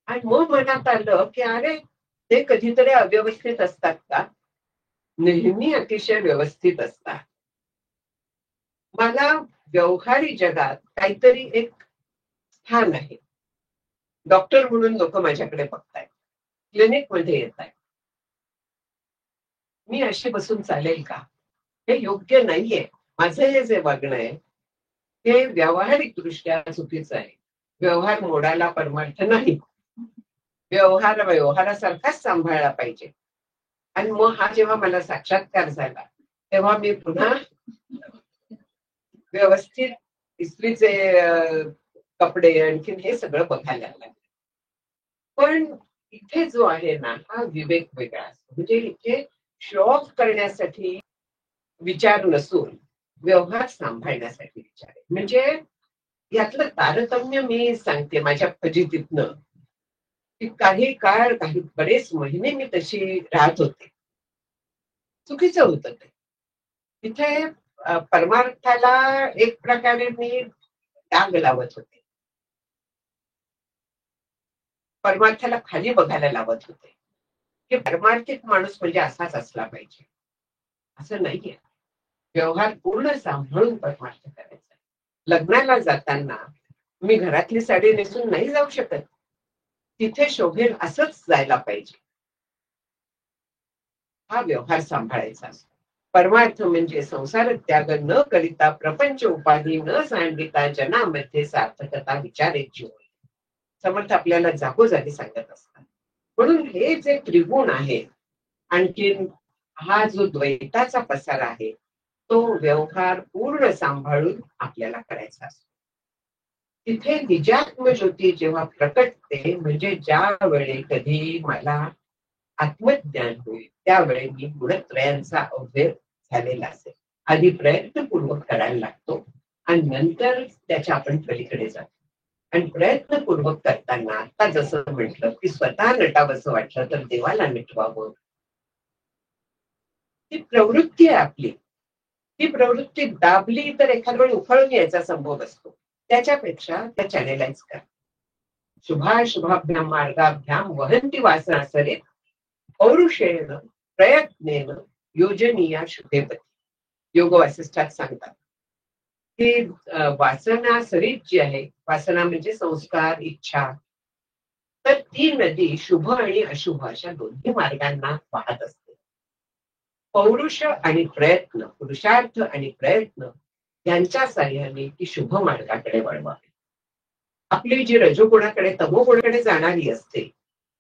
आणि मग मनात आलं की अरे ते कधीतरी अव्यवस्थित असतात का, नेहमी अतिशय व्यवस्थित असतात. मला व्यवहारी जगात काहीतरी एक स्थान आहे. डॉक्टर म्हणून लोक माझ्याकडे बघतायत, क्लिनिक मध्ये येत आहेत. मी अशी बसून चालेल का, हे योग्य नाहीये. माझं हे जे वागणं आहे हे व्यावहारिक दृष्ट्या चुकीचं आहे. व्यवहार मोडाला परमार्थ नाही. व्यवहार व्यवहारासारखाच सांभाळला पाहिजे. आणि मग हा जेव्हा मला साक्षात्कार झाला तेव्हा मी पुन्हा व्यवस्थित इस्त्रीचे कपडे आणखीन हे सगळं बघायला लागलं. पण इथे जो आहे ना हा विवेक वेगळा असतो. म्हणजे इथे शो ऑफ करण्यासाठी विचार नसून व्यवहार सांभाळण्यासाठी विचार आहे. म्हणजे यातलं तारतम्य मी सांगते माझ्या फजितीतनं की काही काळ काही बरेच महिने मी तशी राहत होते. चुकीचं होतं ते. तिथे परमार्थाला एक प्रकारे मी डाग लावत होते, परमार्थाला खाली बघायला लावत होते की परमार्थिक माणूस म्हणजे असाच असला पाहिजे. असं नाहीये. व्यवहार पूर्ण सांभाळून परमार्थ करायचा. लग्नाला जाताना मी घरातली साडी नेसून नाही जाऊ शकत, तिथे शोभेल असंच जायला पाहिजे. हा व्यवहार सांभाळायचा असतो. परमार्थ म्हणजे संसार त्याग न करिता प्रपंच उपाधी न सांडिता जनामध्ये सार्थकता विचारायची होय. समर्थ आपल्याला जागोजागी सांगत असतात. म्हणून हे जे त्रिगुण आहे आणखीन हा जो द्वैताचा पसार आहे तो व्यवहार पूर्ण सांभाळून आपल्याला करायचा असतो. तिथे निजात्म ज्योती जेव्हा प्रकटते म्हणजे ज्या वेळी कधी मला आत्मज्ञान होईल त्यावेळी मी गुणत्रयांचा अवघेर झालेला असेल. आधी प्रयत्नपूर्वक करायला लागतो आणि नंतर त्याच्या आपण पलीकडे जातो. आणि प्रयत्नपूर्वक करताना आता जसं म्हटलं की स्वतः नटावंसं वाटलं तर देवाला नटवावं, ती प्रवृत्ती आहे आपली. ती प्रवृत्ती दाबली तर एखाद वेळी उफळून यायचा संभव असतो. त्याच्यापेक्षा त्या चॅनेलाइज करा. शुभाशुभाभ्याम मार्गाभ्याम वहंती वासना सरित पौरुषेण प्रयत्नेन योजनीया शुभेपती. योग वासिष्ठात सांगतात की वासना सरित जी आहे, वासना म्हणजे संस्कार इच्छा, तर ती नदी शुभ आणि अशुभ अशा दोन्ही मार्गांना वाहत असते. पौरुष आणि प्रयत्न, पुरुषार्थ आणि प्रयत्न यांच्या साह्याने ती शुभ मार्गाकडे वळवावी. आपली जी रजोगुणाकडे तमोगुणाकडे जाणारी असते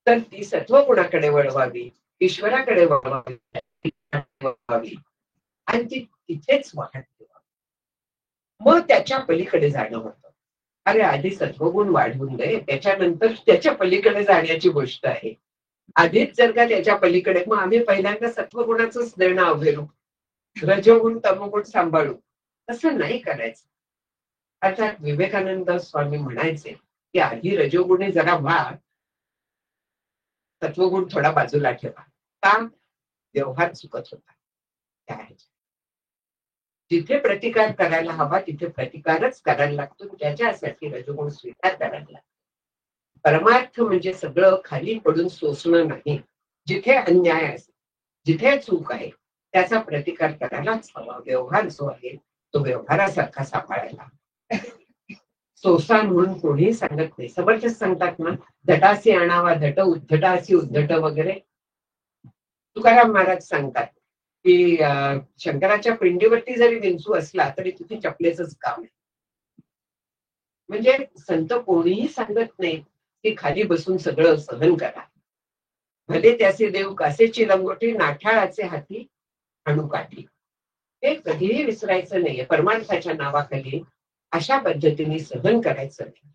तर ती सत्वगुणाकडे वळवावी, ईश्वराकडे वळवावी. आणि ती तिथेच वाहत ठेवा. मग त्याच्या पलीकडे जाणं होतं. अरे आधी सत्वगुण वाढवून दे, त्याच्यानंतर त्याच्या पलीकडे जाण्याची गोष्ट आहे. आधीच जर का त्याच्या पलीकडे, मग आम्ही पहिल्यांदा सत्वगुणाचंच देणं अवघडू, रजोगुण तमोगुण सांभाळू, तसं नाही करायचं. अर्थात विवेकानंद स्वामी म्हणायचे की आधी रजोगुणी जरा वाढ, सत्वगुण थोडा बाजूला ठेवा. का? व्यवहार चुकत होता त्या ह्याच्यात. जिथे प्रतिकार करायला हवा तिथे प्रतिकारच करायला लागतो, त्याच्यासाठी रजोगुण स्वीकार करायला लागतो. परमार्थ म्हणजे सगळं खाली पडून सोसणं नाही. जिथे अन्याय आहे, जिथे चूक आहे त्याचा प्रतिकार करायलाच हवा. व्यवहार जो आहे तो व्यवहारासारखा सांभाळायला. सोसान म्हणून कोणीही सांगत नाही. समर्थच सांगतात ना, धटासी आणावा धट, उद्धटासी उद्धट वगैरे. तुकाराम महाराज सांगतात की शंकराच्या पिंडीवरती जरी विंचू असला तरी तिथे चपलेचंच काम आहे. म्हणजे संत कोणीही सांगत नाही की खाली बसून सगळं सहन करा. भले त्याचे देव कासेची लंगोटी, नाठाळाचे हाती आणू काठी. हे कधीही विसरायचं नाहीये. परमार्थाच्या नावाखाली अशा पद्धतीने सहन करायचं नाही.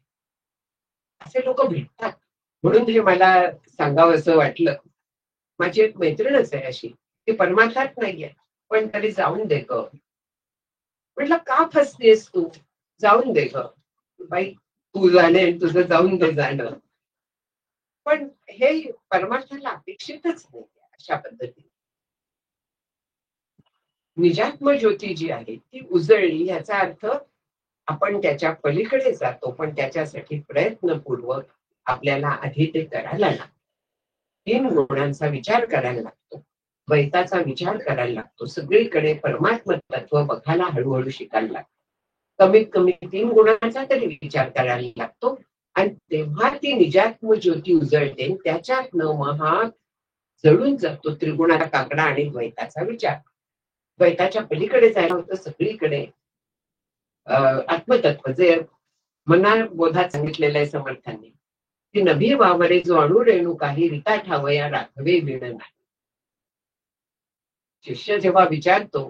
असे लोक भेटतात. म्हणून हे मला सांगावं असं वाटलं. माझी एक मैत्रीणच आहे अशी, ती परमार्थात नाहीये पण तरी जाऊन दे ग. म्हटलं का फसतेस तू? जाऊन दे ग बाई, तू जाणे तुझं जाऊन दे जाणं. पण हे परमार्थाला अपेक्षितच नाही अशा पद्धतीने. निजात्म ज्योती जी आहे ती उजळली, याचा अर्थ आपण त्याच्या पलीकडे जातो, पण त्याच्यासाठी प्रयत्नपूर्वक आपल्याला आधी ते करायला लागतं. 3 गुणांचा विचार करायला लागतो, द्वैताचा विचार करायला लागतो, सगळीकडे परमात्म तत्व बघायला हळूहळू शिकायला लागतो. कमीत कमी 3 गुणांचा तरी विचार करायला लागतो आणि तेव्हा ती निजात्म ज्योती उजळते. त्याच्यातनं महा जळून जातो त्रिगुणाचा काकडा आणि द्वैताचा विचार. द्वैताच्या पलीकडे जायला होतं सगळीकडे. आत्मतत्व जे मना बोधात सांगितलेलं आहे समर्थांनी, की नभी वावरे जो अणु रेणू काही रिता ठावया राघवे विण नाही. शिष्य जेव्हा विचारतो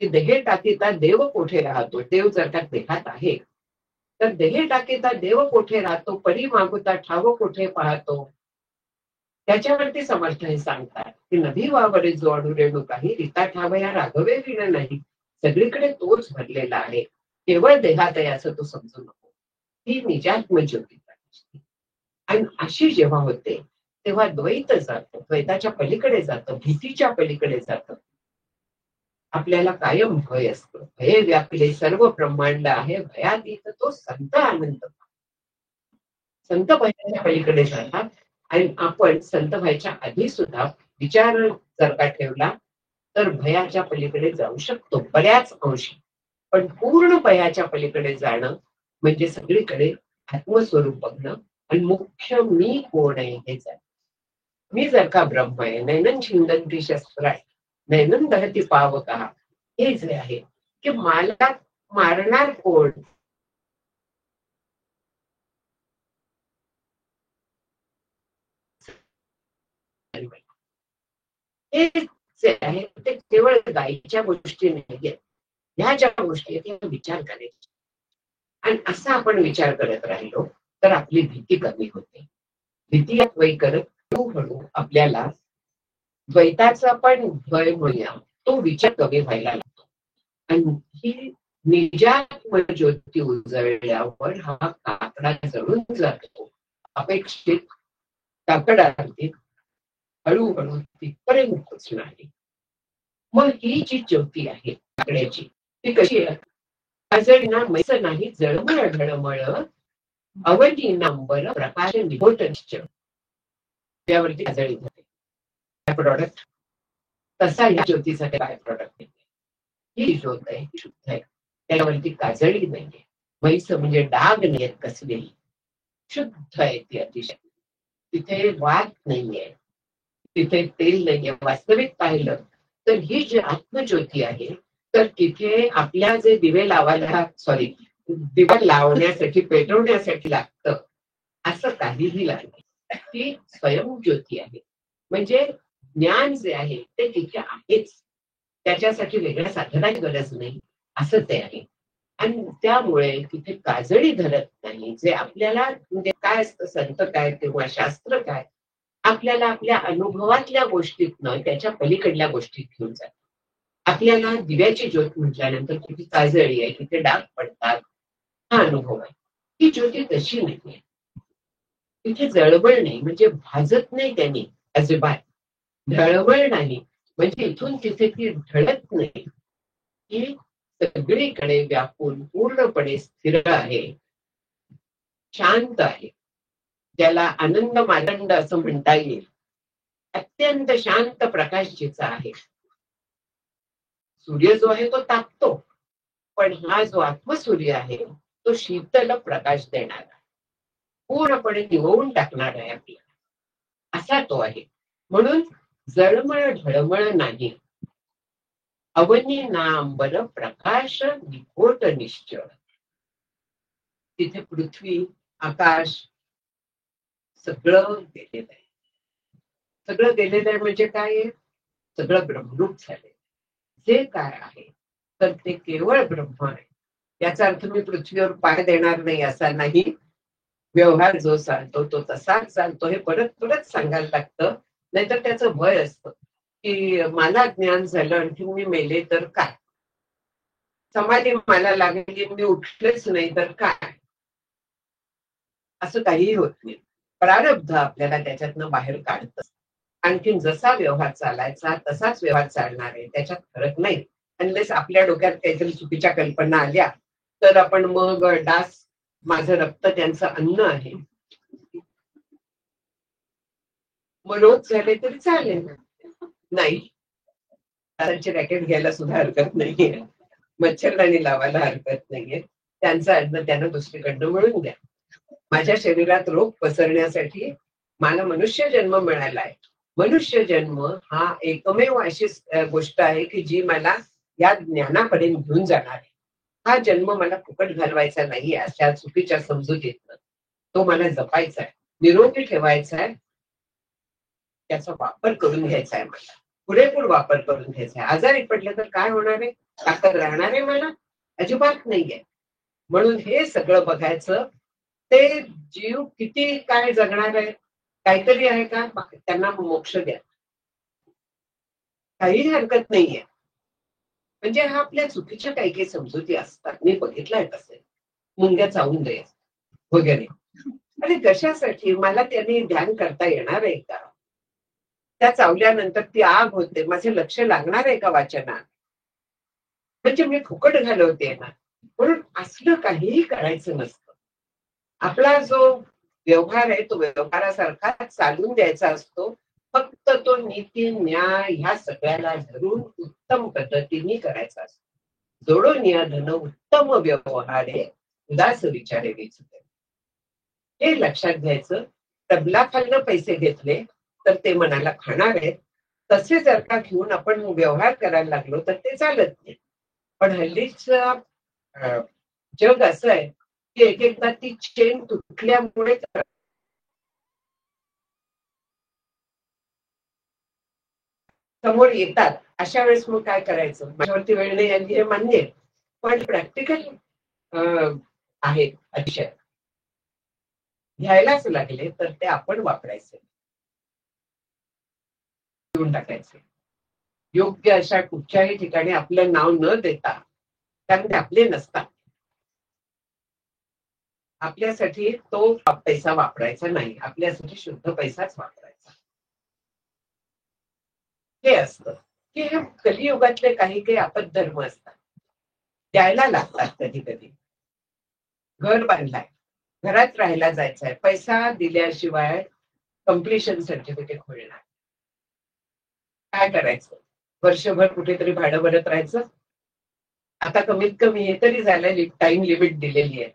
की देहे टाकीता देव कोठे राहतो, देव जर का देहात आहे तर देहे टाकीता देव कोठे राहतो, परी मागुता ठाव कोठे पाहतो. त्याच्यावरती समर्थ हे सांगतात की नभी वावरे जो अणु रेणू काही रिता ठावया राघवे विण नाही. सगळीकडे तोच भरलेला आहे, केवळ देहात आहे असं तो समजू नको. ही निजात्म ज्योती. आणि अशी जेव्हा होते तेव्हा द्वैत जातं, द्वैताच्या पलीकडे जातं, भीतीच्या पलीकडे जातं. आपल्याला कायम भय असतो. भय व्यापले सर्व ब्रह्मांड आहे, भयातीत तो संत आनंद. संत भयाच्या पलीकडे जातात आणि आपण संत व्हायच्या आधी सुद्धा विचार जर का ठेवला तर भयाच्या पलीकडे जाऊ शकतो बऱ्याच अंशी. पण पूर्ण भयाच्या पलीकडे जाणं म्हणजे सगळीकडे आत्मस्वरूप बघणं आणि मुख्य मी कोण आहे हे जाणं. मी जर का ब्रह्म आहे, नैनन छिंदंती शस्त्र आहे, नैनन दहती पावक, हे जे आहे की मला मारणार कोण? हे जे आहे ते केवळ गायीच्या गोष्टी नाहीये. ह्या ज्या गोष्टी आहेत त्या विचार करायचे. आणि असा आपण विचार करत राहिलो तर आपली भीती कमी होते. भीती वय करत हळूहळू आपल्याला द्वैताचा पण भय म्हणूया तो विचार कमी व्हायला लागतो. आणि ही निजात्म ज्योती उजळल्यावर हा काकडा जळून जातो. अपेक्षित काकडावरती हळूहळू तिथपर्यंत पोचणार. मग ही जी ज्योती आहे काकड्याची ती कशी आहे? आजळीना मैस नाही जळमळ ढळमळ, अवनीनांबर प्रकाश निघोट निश्चय. त्यावरती आजळी जाते. काय प्रॉडक्ट? तसा या ज्योतीचा काय प्रॉडक्ट आहे? ही ज्योत आहे ही शुद्ध आहे, त्यावरती काजळी नाहीये, मैस म्हणजे डाग नाहीयेत कसलेही, शुद्ध आहे ती अतिशय. तिथे वाद नाहीये, तिथे तेल नाहीये. वास्तविक पाहिलं तर ही जी आत्मज्योती आहे तर तिथे आपल्या जे दिवे लावायला दिवा लावण्यासाठी पेटवण्यासाठी लागतं असं काहीही लागत. ती स्वयंज्योती आहे. म्हणजे ज्ञान जे आहे ते तिथे आहेच, त्याच्यासाठी वेगळ्या साधनाची गरज नाही, असं ते आहे. आणि त्यामुळे तिथे काजळी धरत नाही. जे आपल्याला म्हणजे काय असतं, संत काय किंवा शास्त्र काय, आपल्याला आपल्या अनुभवातल्या गोष्टीतनं त्याच्या पलीकडल्या गोष्टीत घेऊन जातात. आपल्याला दिव्याची ज्योत म्हटल्यानंतर किती काजळी आहे, किती डाग पडतात, हा अनुभव आहे. ही ज्योती तशी नाहीये. तिथे जळबळ नाही, म्हणजे भाजत नाही त्यांनी अजिबात. ढळबळ नाही, म्हणजे इथून तिथे ती ढळत नाही. ही सगळीकडे व्यापून पूर्णपणे स्थिर आहे, शांत आहे. ज्याला आनंद मालंड असं म्हणता येईल. अत्यंत शांत प्रकाश जिचा आहे. सूर्य जो आहे तो तापतो, पण हा जो आत्मसूर्य आहे तो शीतल प्रकाश देणारा, पूर्णपणे निवळून टाकणार आहे आपल्याला, असा तो आहे. म्हणून जळमळ ढळमळ नाही. अवनी नांबर प्रकाश निकोट निश्चळ. तिथे पृथ्वी, आकाश सगळं गेलेलं आहे. सगळं गेलेलं आहे म्हणजे काय आहे? सगळं ब्रह्मरूप झाले. जे काय आहे तर ते केवळ ब्रह्म आहे. याचा अर्थ मी पृथ्वीवर पाय देणार नाही असा नाही. व्यवहार जो चालतो तो तसाच चालतो, हे परत परत सांगायला लागतं. नाहीतर त्याचं भय असतं की मला ज्ञान झालं आणखी मी मेले तर काय, समाधी मला लागली मी उठलेच नाही तर काय, असं काहीही होत नाही. प्रारब्ध आपल्याला त्याच्यातनं बाहेर काढतं. आणखीन जसा व्यवहार चालायचा तसाच व्यवहार चालणार आहे, त्याच्यात फरक नाही. अनलेस आपल्या डोक्यात काहीतरी चुकीच्या कल्पना आल्या तर आपण मग डास, माझं रक्त त्यांचं अन्न आहे, मग रोज झाले तरी चालेल. नाही, डासांची रॅकेट घ्यायला सुद्धा हरकत नाहीये, मच्छरदाणी लावायला हरकत नाहीये. त्यांचं अन्न त्यांना दुसरीकडनं मिळून द्या. माझ्या शरीरात रोग पसरण्यासाठी मला मनुष्य जन्म मिळाला आहे. मनुष्य जन्म हा एकमेव अशी गोष्ट आहे की जी मला या ज्ञानाकडे घेऊन जाणार आहे. हा जन्म मला फुकट घालवायचा नाही, अशा चुकीच्या समजुतीतनं तो मला जपायचा आहे, निरोगी ठेवायचा आहे. त्याचा वापर करून घ्यायचा आहे, मला पुरेपूर वापर करून घ्यायचा आहे. आजारी पडले तर काय होणार आहे? ताकद राहणार आहे मला? अजिबात नाहीये. म्हणून हे सगळं बघायचं. ते जीव किती काय जगणार आहे, काहीतरी आहे का, त्यांना मोक्ष द्या, काही हरकत नाहीये. म्हणजे हा आपल्या चुकीच्या काही काही समजुती असतात. मी बघितलंय तसे, मुंग्या चावून दे वगैरे. आणि कशासाठी? मला त्यांनी ध्यान करता येणार आहे का? त्या चावल्यानंतर ती आग होते, माझे लक्ष लागणार आहे का वाचनात? म्हणजे मी फुकट घालवते ना. म्हणून असलं काहीही करायचं नसतं. आपला जो व्यवहार आहे तो व्यवहारासारखा चालून द्यायचा असतो. फक्त तो नीती न्याय ह्या सगळ्याला धरून उत्तम पद्धतीने करायचा असतो. जोडो नियधन उत्तम व्यवहारे उदास विचारे विचुके. हे लक्षात घ्यायचं. तबला खालनं पैसे घेतले तर ते मनाला खाणार आहेत. तसे जर का घेऊन आपण व्यवहार करायला लागलो तर ते चालत नाही. पण हल्लीच जग असं आहे की एक एकदा ती चेन तुटल्यामुळे समोर येतात. अशा वेळेस मग काय करायचं? माझ्यावरती वेळ नाही आली हे मान्य आहे, पण प्रॅक्टिकल आहे अतिशय. घ्यायलाच लागले तर ते आपण वापरायचे, देऊन टाकायचे. योग्य अशा कुठच्याही ठिकाणी आपलं नाव न देता, कारण ते आपले नसतात. आपल्यासाठी तो पैसा वापरायचा नाही, आपल्यासाठी शुद्ध पैसाच वापरायचा. हे असतं की हे कलियुगातले काही काही आपद्धर्म असतात, द्यायला लागतात. कधी कधी घर बांधलाय, घरात राहायला जायचंय, पैसा दिल्याशिवाय कम्प्लिशन सर्टिफिकेट मिळणार. काय करायचं? वर्षभर कुठेतरी भाडं भरत राहायचं. आता कमीत कमी हे तरी झालं, टाइम लिमिट दिलेली आहे,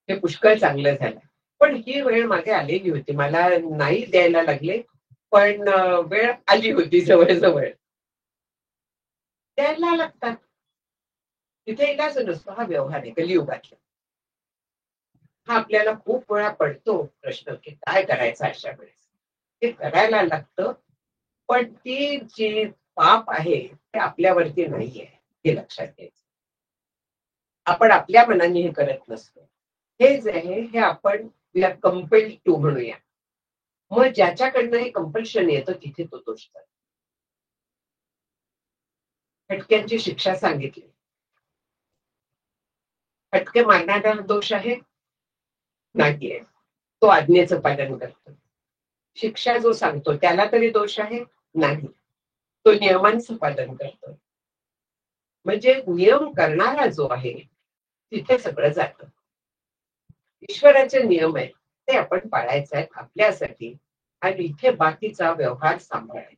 हे पुष्कळ चांगलं झालं. पण ही वेळ मागे आलेली होती, मला नाही द्यायला लागले पण वेळ आली होती जवळजवळ. द्यायला लागतात. तिथे इलाज नसतो. हा व्यवहार आहे कलियुगातला. हा आपल्याला खूप वेळा पडतो प्रश्न की काय करायचा अशा वेळेस. ते करायला लागतं. पण ती जी पाप आहे ते आपल्यावरती नाहीये, हे लक्षात घ्यायचं. आपण आपल्या मनाने हे करत नसतो. हे जे आहे हे आपण कंपेल्ड टू म्हणूया. मग ज्याच्याकडनं हे कंपल्शन येतं तिथे तो दोष करतो. फटक्यांची शिक्षा सांगितली. फटके मारणारा दोष आहे नाहीये, तो आज्ञेचं पालन करतो. शिक्षा जो सांगतो त्याला तरी दोष आहे नाही, तो नियमांचं पालन करतो. म्हणजे नियम करणारा जो आहे तिथे सगळं जातं. ईश्वराचे नियम आहेत ते आपण पाळायचे आहेत आपल्यासाठी आणि इथे बाकीचा व्यवहार सांभाळायचा.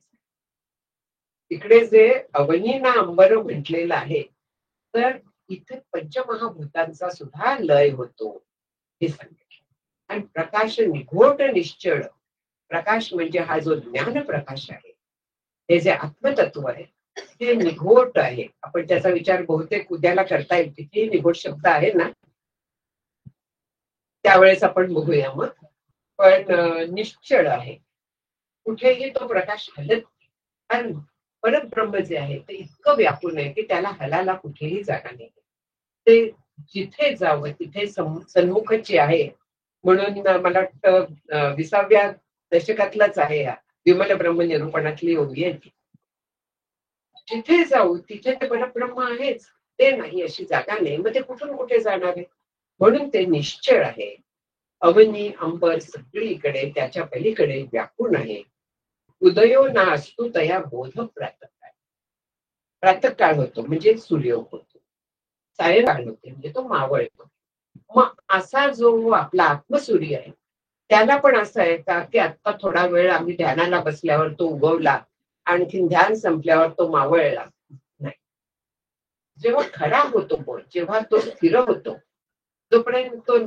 इकडे जे अवनीना अंबर म्हटलेलं आहे तर इथे पंचमहाभूतांचा सुद्धा लय होतो हे सांगितलं. आणि प्रकाश निघोट निश्चळ, प्रकाश म्हणजे हा जो ज्ञान प्रकाश आहे, हे जे आत्मतत्व आहे ते निघोट आहे. आपण त्याचा विचार बहुतेक उद्याला करता येईल, तिथे निघोट शब्द आहे ना, त्यावेळेस आपण बघूया. मग पण निश्चळ आहे, कुठेही तो प्रकाश हलत. कारण परब्रह्म जे आहे ते इतकं व्यापून आहे की त्याला हलाला कुठेही जागा नाही. ते जिथे जावं तिथे सन्मुखची आहे. म्हणून मला वाटतं 20व्या दशकातलाच आहे या विमल ब्रह्म निरूपणातली ओवी आहे ती. जिथे जाऊ तिथे ते परब्रह्म आहेच, ते नाही अशी जागा नाही. मग ते कुठून कुठे जाणार आहे? म्हणून ते निश्चळ आहे. अवनी अंबर सगळीकडे त्याच्या पलीकडे व्यापून आहे. उदयो ना असतो तया बोध प्रातःकाळ. प्रातःकाळ होतो म्हणजे सूर्योग होतो, सायंकाळ होते म्हणजे तो मावळतो. मग असा जो आपला आत्मसूर्य आहे त्याला पण असं आहे का की आता थोडा वेळ आम्ही ध्यानाला बसल्यावर तो उगवला, आणखीन ध्यान संपल्यावर तो मावळला? नाही. जेव्हा खरा होतो बोध, जेव्हा तो स्थिर होतो, जोपर्यंत तो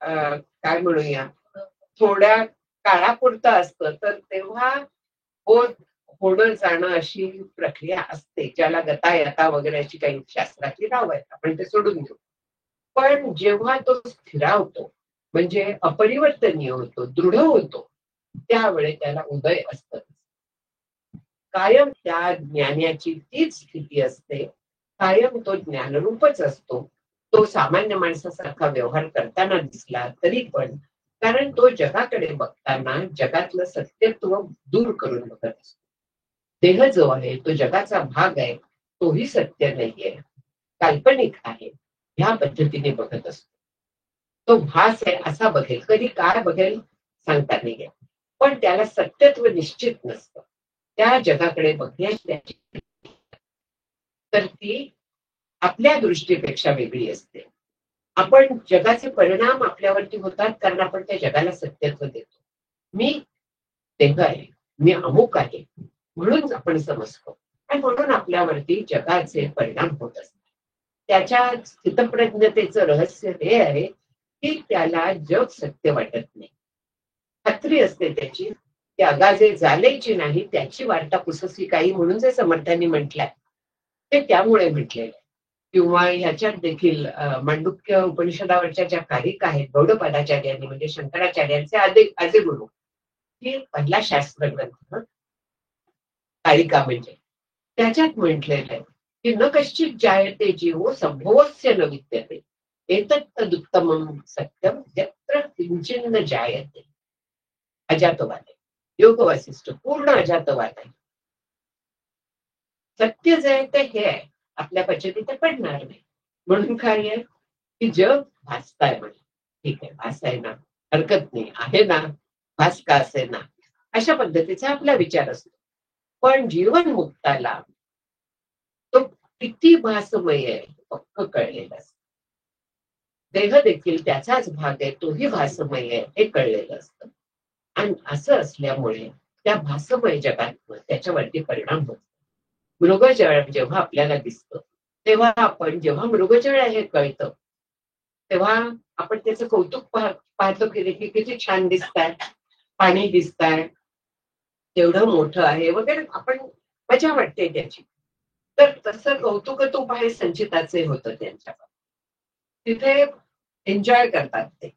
काय म्हणूया थोड्या काळापुरतं असतं, तर तेव्हा बोध होणं जाणं अशी प्रक्रिया असते, ज्याला गता यथा वगैरे अशी काही शास्त्रातली नाव आहेत, आपण ते सोडून घेऊ. पण जेव्हा तो स्थिरावतो म्हणजे अपरिवर्तनीय होतो, दृढ होतो, त्यावेळी त्याला उदय असतं. कायम त्या ज्ञानाची तीच स्थिती असते, कायम तो ज्ञानरूपच असतो. तो सामान्य माणसासारखा व्यवहार करताना दिसला तरी पण, कारण तो जगाकडे बघताना जगातलं सत्यत्व दूर करून बघत असतो. देह जो आहे तो जगाचा भाग आहे, तोही सत्य नाहीये, काल्पनिक आहे, ह्या पद्धतीने बघत असतो. तो भास आहे असा बघेल, कधी काय बघेल सांगता नाही येत, पण त्याला सत्यत्व निश्चित नसतं. त्या जगाकडे बघण्याची त्याची तर ती आपल्या दृष्टीपेक्षा वेगळी असते. आपण जगाचे परिणाम आपल्यावरती होतात कारण आपण त्या जगाला सत्यत्व देतो. मी देह आहे, मी अमुक आहे म्हणून आपण समजतो आणि म्हणून आपल्यावरती जगाचे परिणाम होत असतात. त्याच्या स्थितप्रज्ञतेचं रहस्य हे आहे की त्याला जग सत्य वाटत नाही. खात्री असते त्याची, त्या अगाजे झालेची नाही त्याची वार्ता पुससी काही, म्हणून जे समर्थांनी म्हटलंय ते त्यामुळे म्हटलेलं आहे. किंवा ह्याच्यात देखील मांडुक्य उपनिषदावरच्या ज्या कारिका आहेत गौडपादाचार्यांनी म्हणजे शंकराचार्यांचे आदे गुरु, ही पहिला शास्त्र ग्रंथ कारिका म्हणजे, त्याच्यात म्हटलेलं आहे की न कश्चित जायते जीवो संभोवस्य न विद्यते एतत् तदुत्तमं सत्यम यत्र किंचिन्न जायते. अजातवाद आहे, योग वासिष्ठ पूर्ण अजातवाद आहे. सत्य जे आहे ते हे आहे, आपल्या पचतीत पडणार नाही. म्हणून काय आहे की जग भासताय म्हणे, ठीक आहे भास आहे ना, हरकत नाही, आहे ना, भास का असे ना, अशा पद्धतीचा आपला विचार असतो. पण जीवन मुक्ताला तो किती भासमय आहे पक्क कळलेलं असतं. देह देखील त्याचाच भाग आहे, तोही भासमय आहे हे कळलेलं असतं. आणि असं असल्यामुळे त्या भासमय जगात त्याच्यावरती परिणाम होतो. मृगजळ जेव्हा आपल्याला दिसतं तेव्हा आपण जेव्हा मृगजळ हे कळतं तेव्हा आपण त्याचं कौतुक पाहतो की किती छान दिसताय, पाणी दिसताय, तेवढं मोठं आहे वगैरे, आपण मजा वाटते त्याची. तर तसं कौतुकतूप आहे संचिताचे होतं त्यांच्या तिथे एन्जॉय करतात ते.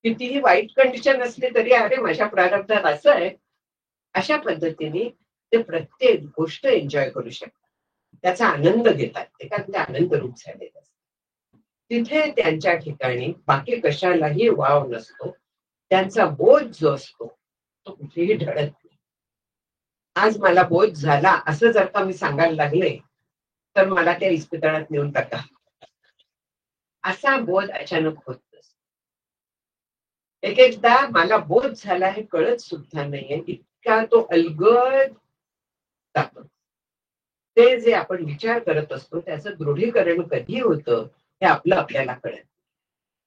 कितीही वाईट कंडिशन असली तरी अरे माझ्या प्रारब्धात असं आहे, अशा पद्धतीने ते प्रत्येक गोष्ट एन्जॉय करू शकतात, त्याचा आनंद घेतात ते, कारण ते आनंद रूप झालेले असतात. तिथे त्यांच्या ठिकाणी बाकी कशालाही वाव नसतो. त्यांचा बोध जो असतो तो कुठेही ढळत नाही. आज मला बोध झाला असं जर का मी सांगायला लागले तर मला त्या इस्पितळात नेऊन टाका, असा बोध अचानक होत नसतो. एक एकदा मला बोध झाला हे कळत सुद्धा नाहीये, इतका तो अलगद जातो. ते जे आपण विचार करत असतो त्याचं दृढीकरण कधी होतं हे आपल्याला कळत.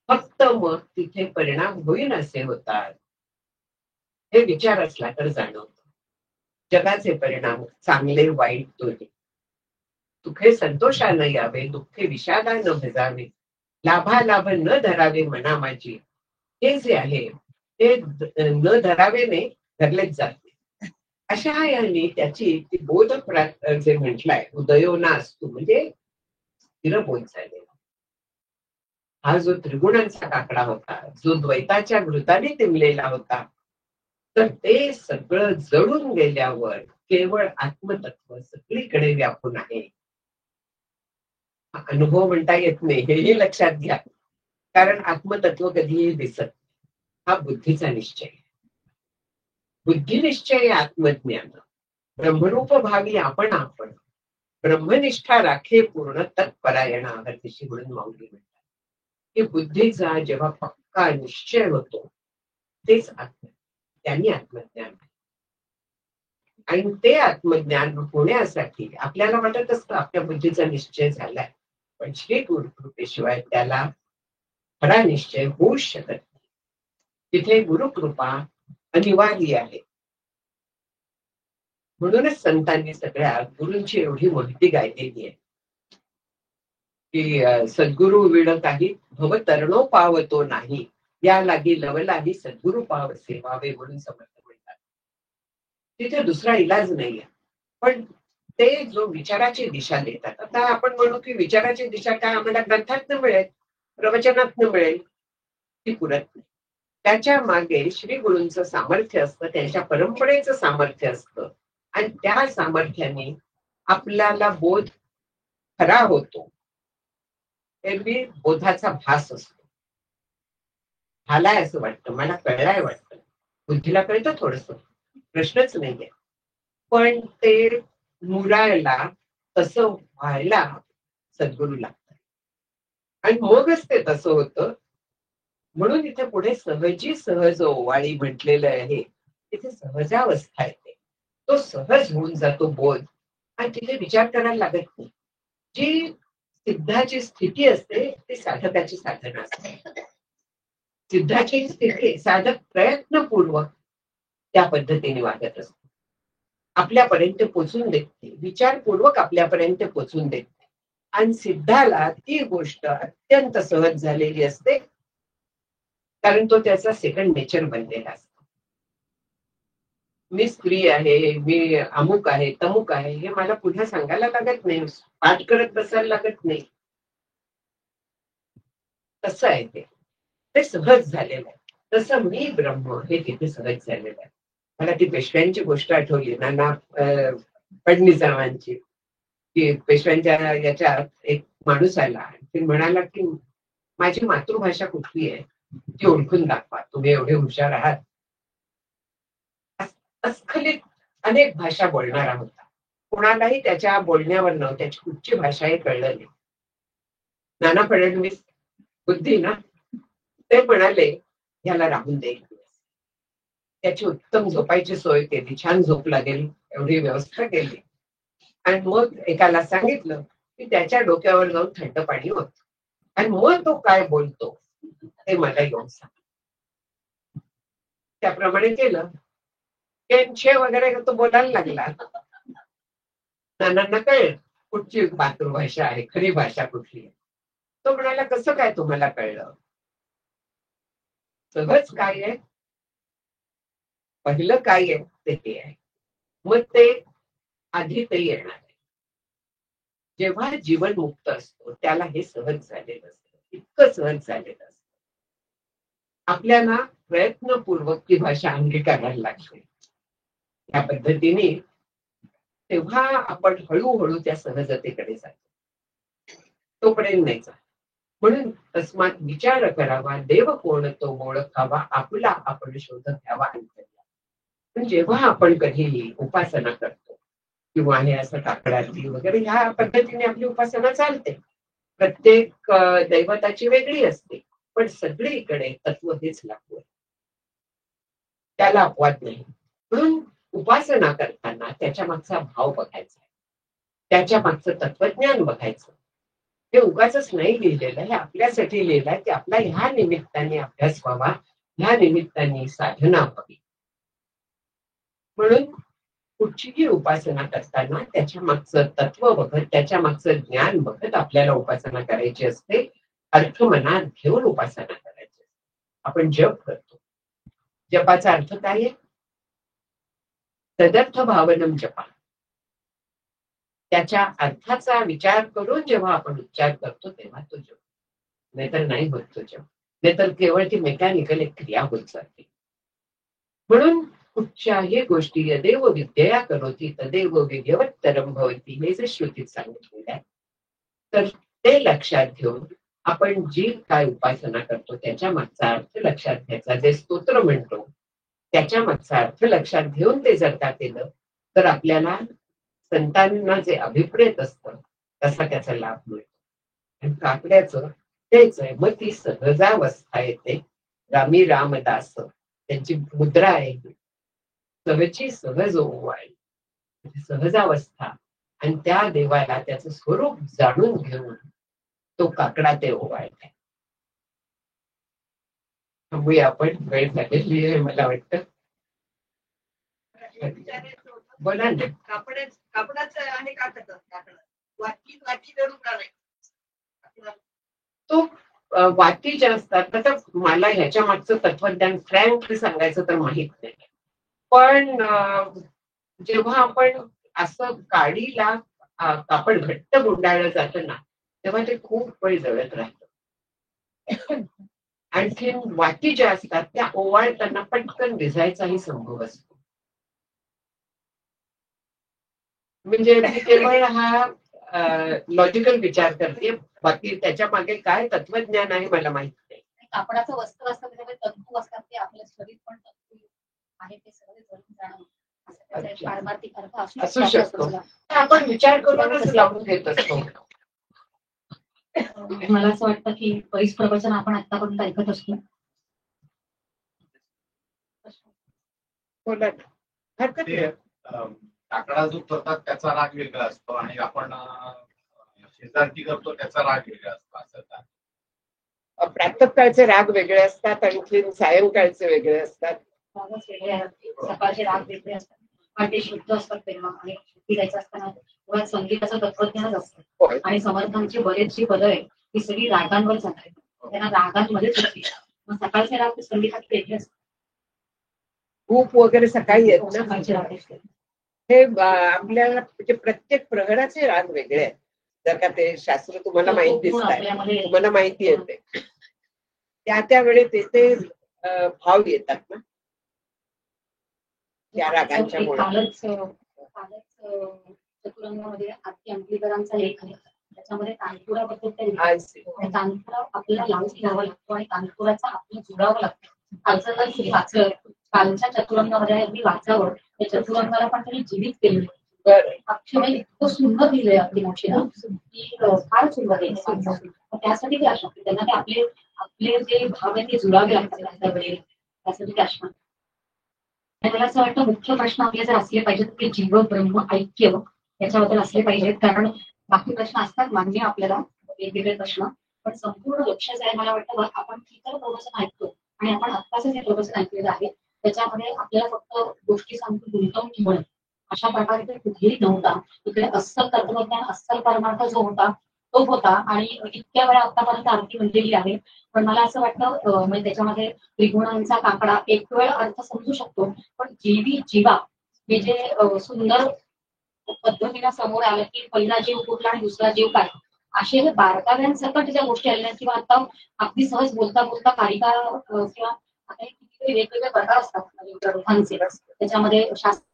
फक्त मग तिथे परिणाम होईन असे होतात हे विचार असला तर जाणवतं. जगाचे परिणाम चांगले वाईट दोन्ही. सुखे संतोषानं यावे, दुःखे विषादानं भजावे, लाभालाभ न धरावे मना माझी, हे जे आहे ते न धरावेने धरलेच जाते. अशा यांनी त्याची ती बोध जे म्हटलंय उदयोना असतो म्हणजे स्थिर बोध झालेला. हा जो त्रिगुणांचा काकडा होता, जो द्वैताच्या घृताने टिमलेला होता, तर ते सगळं जळून गेल्यावर केवळ आत्मतत्व सगळीकडे व्यापून आहे. अनुभव म्हणता येत नाही हेही लक्षात घ्या, कारण आत्मतत्व कधीही दिसत. हा बुद्धीचा निश्चय. बुद्धिनिश्चय आत्मज्ञान, ब्रह्मरूप भावी आपण ब्रह्मनिष्ठा राखे पूर्ण तत्परायणा हरदिशी म्हणून माऊली म्हणतात की बुद्धीचा जेव्हा पक्का निश्चय होतो तेच त्यांनी आत्मज्ञान. आणि ते आत्मज्ञान होण्यासाठी आपल्याला वाटत असतं आपल्या बुद्धीचा निश्चय झालाय, पण श्री गुरुकृपेशिवाय त्याला खरा निश्चय होऊच शकत नाही. तिथे गुरुकृपा अनिवार्य आहे. म्हणूनच संतांनी सगळ्या गुरूंची एवढी महती गायलेली आहे की सद्गुरु विण काही भव तरणो पावतो नाही, या लागी लवलाही सद्गुरु पाव सेवावे म्हणून समर्थ म्हणतात. तिथे दुसरा इलाज नाहीये. पण ते जो विचाराची दिशा देतात, आता आपण म्हणू की विचाराची दिशा काय आम्हाला ग्रंथातनं मिळेल, प्रवचनातनं मिळेल, ती पुरत नाही. त्याच्या मागे श्री गुरूंचं सामर्थ्य असतं, त्यांच्या परंपरेचं सामर्थ्य असतं, आणि त्या सामर्थ्याने आपल्याला बोध खरा होतो. एरवी बोधाचा भास असतो. झालाय असं वाटतं, मला कळलाय वाटतं, बुद्धीला कळतं थोडस, प्रश्नच नाहीये. पण ते मुरायला तसं व्हायला सद्गुरू लागतात आणि मगच ते तसं होतं. म्हणून इथे पुढे सहजी सहज ओवाळी म्हटलेलं आहे. तिथे सहजावस्था येते, तो सहज होऊन जातो बोध, आणि तिथे विचार करायला लागत नाही. जी सिद्धाची स्थिती असते ती साधकाची साधना असते. सिद्धाची स्थिती साधक प्रयत्नपूर्वक त्या पद्धतीने वागत असतो, आपल्यापर्यंत पोचून देत नाही, विचारपूर्वक आपल्यापर्यंत पोचून देत नाही. आणि सिद्धाला ती गोष्ट अत्यंत सहज झालेली असते, कारण तो त्याचा सेकंड नेचर बनलेला असतो. मी स्त्री आहे, मी अमुक आहे, तमुक आहे, हे मला पुन्हा सांगायला लागत नाही, पाठ करत बसायला लागत नाही. तसं आहे ते सहज झालेलं आहे. तसं मी ब्रह्म हे तिथे सहज झालेलं आहे. मला ती पेशव्यांची गोष्ट आठवली, नाना फडणीसांची, की पेशव्यांच्या याच्यात एक माणूस आला, ते म्हणाला की माझी मातृभाषा कुठली आहे ती ओळखून दाखवा, तुम्ही एवढे हुशार आहात. अस्खलित अनेक भाषा बोलणारा होता, कोणालाही त्याच्या बोलण्यावरनं त्याची कुठची भाषा हे कळलं नाही. नाना फडणवीस बुद्धी ना, ते म्हणाले ह्याला राहून देईल, त्याची उत्तम झोपायची सोय केली, छान झोप लागेल एवढी व्यवस्था केली. आणि मग एकाला सांगितलं की त्याच्या डोक्यावर जाऊन थंड पाणी होत, आणि मग तो काय बोलतो ते मला येऊन सांग. त्याप्रमाणे केलं, केमछे वगैरे तो बोलायला लागला. नानांना कळलं कुठची मातृभाषा आहे, खरी भाषा कुठली आहे. तो म्हणाला कसं काय तुम्हाला कळलं? सहज काय आहे, पहिलं काय आहे ते आहे, मग ते आधी ते येणार आहे. जेव्हा जीवन मुक्त असतो त्याला हे सहज झालेलं असतं, इतकं सहज झालेलं असतं. आपल्याला प्रयत्नपूर्वक ती भाषा अंगीकारायला लागते. त्या पद्धतीने तेव्हा आपण हळूहळू त्या सहजतेकडे जातो, तोपर्यंत नाही जात. म्हणून तस्मात विचार करावा, देव कोण तो ओळखावा, आपला आपण शोध घ्यावा. पण जेव्हा आपण कधी उपासना करतो किंवा हे असं काकडाची वगैरे ह्या पद्धतीने आपली उपासना चालते, प्रत्येक दैवताची वेगळी असते, पण सगळीकडे तत्व हेच लागू आहे, त्याला अपवाद नाही. म्हणून उपासना करताना त्याच्या मागचा भाव बघायचा, त्याच्या मागचं तत्वज्ञान बघायचं. हे उगाचच नाही लिहिलेलं, हे आपल्यासाठी लिहिलं आहे की आपला ह्या निमित्ताने अभ्यास व्हावा, ह्या निमित्ताने साधना व्हावी. म्हणून कुठचीही उपासना करताना त्याच्या मागचं तत्व बघत, त्याच्या मागचं ज्ञान बघत आपल्याला उपासना करायची असते. अर्थ मनात घेऊन उपासना करायची. आपण जप करतो, जपाचा अर्थ काय आहे? तदर्थ भावनम जपा. त्याच्या अर्थाचा विचार करून जेव्हा आपण उच्चार करतो तेव्हा तो जप, नाहीतर नाही होत तो जप, नाहीतर केवळ ती मेकॅनिकल एक क्रिया होत जाते. म्हणून कुठच्याही गोष्टी यदेव विद्यया करोति तदेव विद्यवत्तरम भवति, हे जे श्रुतीत सांगितलेलं आहे, तर ते लक्षात घेऊन आपण जी काय उपासना करतो त्याच्या मागचा अर्थ लक्षात घ्यायचा. जे स्तोत्र म्हणतो त्याच्या मागचा अर्थ लक्षात घेऊन ते जर का केलं तर आपल्याला संतांना जे अभिप्रेत असतं तसा त्याचा लाभ मिळतो. आणि काकड्याचं तेच आहे. मग ती सहजावस्था येते. रामी रामदास त्यांची मुद्रा आहे, सहजी सहज ओवाळ, सहजावस्था. आणि त्या देवाला त्याचं स्वरूप जाणून घेऊन तो काकडा ते ओवाळत आहे. थांबूया आपण, वेळ झालेली आहे मला वाटतं. बोला ना. कापडाचं आहे का काकड वाटी वाटी धरून काढायचं. तो वाटी ज्या असतात तर मला ह्याच्या मागचं तत्वज्ञान फ्रँकली सांगायचं तर माहित नाही. पण जेव्हा आपण असं काडीला कापड घट्ट गुंडाळलं जातं ना, तेव्हा ते खूप वेळ जळत राहतं. आणखी वाटी ज्या असतात त्या ओवाळताना पटकन भिजायचाही संभव असतो. म्हणजे केवळ हा लॉजिकल विचार करते, बाकी त्याच्या मागे काय तत्वज्ञान आहे मला माहित नाही. कापडाचं वस्त्र असतं त्याच्यामध्ये तंतू असतात, ते आपलं शरीर पण तंतू आहे, ते सगळे जळून जाणं पारमार्थिक अर्थ असू शकतो. आपण विचार करूनच लावून घेत असतो. मला असं वाटतं की बरीच प्रवचन आपण आतापर्यंत ऐकत असतो. बोला, हरकत नाही. काकडा जो करतात त्याचा राग वेगळा असतो आणि आपण शेजारती करतो त्याचा राग वेगळा असतो. असं प्रातःकाळचे राग वेगळे असतात, आणखी सायंकाळचे वेगळे असतात. रागच वेगळे असतात, सकाळचे राग वेगळे असतात, पण ते शुद्ध असतात तेव्हा. आणि शुद्धी जायचं असताना मुळात संगीताचं तत्वज्ञानच असतं. आणि समर्थांची बरेचशी पदं आहे ती सगळी रागांवर जातात, त्यांना रागांमध्येच होती. मग सकाळचे राग संगीतात वेगळे असतात. खूप वगैरे सकाळी येत ना. सकाळचे राग हे आपल्याला म्हणजे प्रत्येक प्रहराचे राग वेगळे आहेत. जर का ते शास्त्र तुम्हाला माहिती दिसत, तुम्हाला माहिती येते त्या त्यावेळी ते भाव येतात ना त्या रागांच्या मुळे. कालच चतुरंगामध्ये आत्ती अंकलीकरांचा लेख आहे, त्याच्यामध्ये तानपुराबद्दल तानपुरा आपल्याला लावून घ्यावा लागतो आणि तानपुराचा आपल्याला जोडावं लागतं. कालचं वाचलं, कालच्या चतुरंगामध्ये अगदी वाचावं, त्या चतुरंगाला पण त्यांनी जीवित केलं. अक्षय इतकं सुंदर लिहिलंय आपली मोक्षीला की फार सुंदर आहे. त्यासाठी ते आशा त्यांना ते आपले आपले जे भाव आहे ते जुळावे लागतात वेळेला, त्यासाठी ते आशा. आणि मला असं वाटतं मुख्य प्रश्न आपले जर असले पाहिजेत की जीव ब्रह्म ऐक्य याच्याबद्दल असले पाहिजेत. कारण बाकी प्रश्न असतात मान्य आपल्याला वेगवेगळे प्रश्न, पण संपूर्ण लक्ष जाय मला वाटतं आपण इतर प्रवचन ऐकतो आणि आपण आत्ताच जे प्रवचन ऐकलेलं आहे त्याच्यामध्ये आपल्याला फक्त गोष्टी सांगून गुंतवून ठेवणं अशा प्रकारे ते कुठेही नव्हता. इकडे अस्सल तत्वज्ञान, अस्सल परमार्थ जो होता तो होता. आणि इतक्या वेळा आतापर्यंत आरती म्हणलेली आहे, पण मला असं वाटतं म्हणजे त्याच्यामध्ये त्रिगुणांचा काकडा एक वेळ अर्थ समजू शकतो, पण जीवी जीवा हे जे सुंदर पद्धतीने समोर आलं की पहिला जीव कुठला आणि दुसरा जीव काय, असे हे बारकाव्यांसकट ज्या गोष्टी आलेल्या किंवा आता अगदी सहज बोलता बोलता कारिका किंवा आता कितीतरी वेगवेगळे प्रकार असतात ग्रंथांचे, त्याच्यामध्ये शास्त्र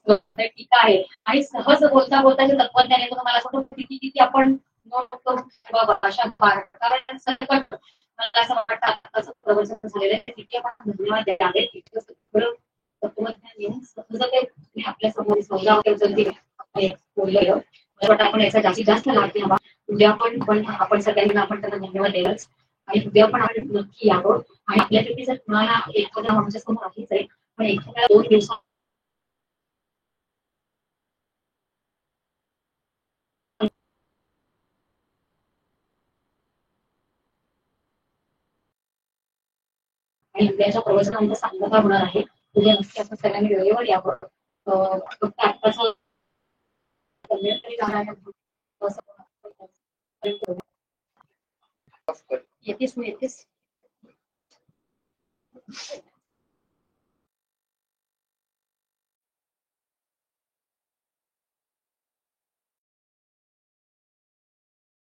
टीका आहे आणि सहज बोलता बोलता जे तत्वज्ञान येतं मला असं वाटतं की ती आपण नोट करून ठेवावं अशा कारण सकट मला असं वाटतं आताच प्रवचन झालेलं आहे तिथे आपण धन्यवाद द्यावे इतकं सगळं तत्वज्ञान येऊन सहज ते आपल्या समोर बोललेलं मला वाटतं आपण याचा जास्तीत जास्त लाभ घ्यावा उद्या पण आपण सगळ्यांना आपण त्यांना धन्यवाद द्यायलाच आणि उद्या पण आपण नक्की यावं आणि आपल्यापैकी जर कुणाला एखाद्या आमच्या समोर आहेच आहे पण एखाद्या 2 दिवसात आणि उद्याच्या प्रवचनामध्ये सांगता होणार आहे उद्या नक्की आपण सगळ्यांनी वेळेवर यावं फक्त आत्ताच येतेस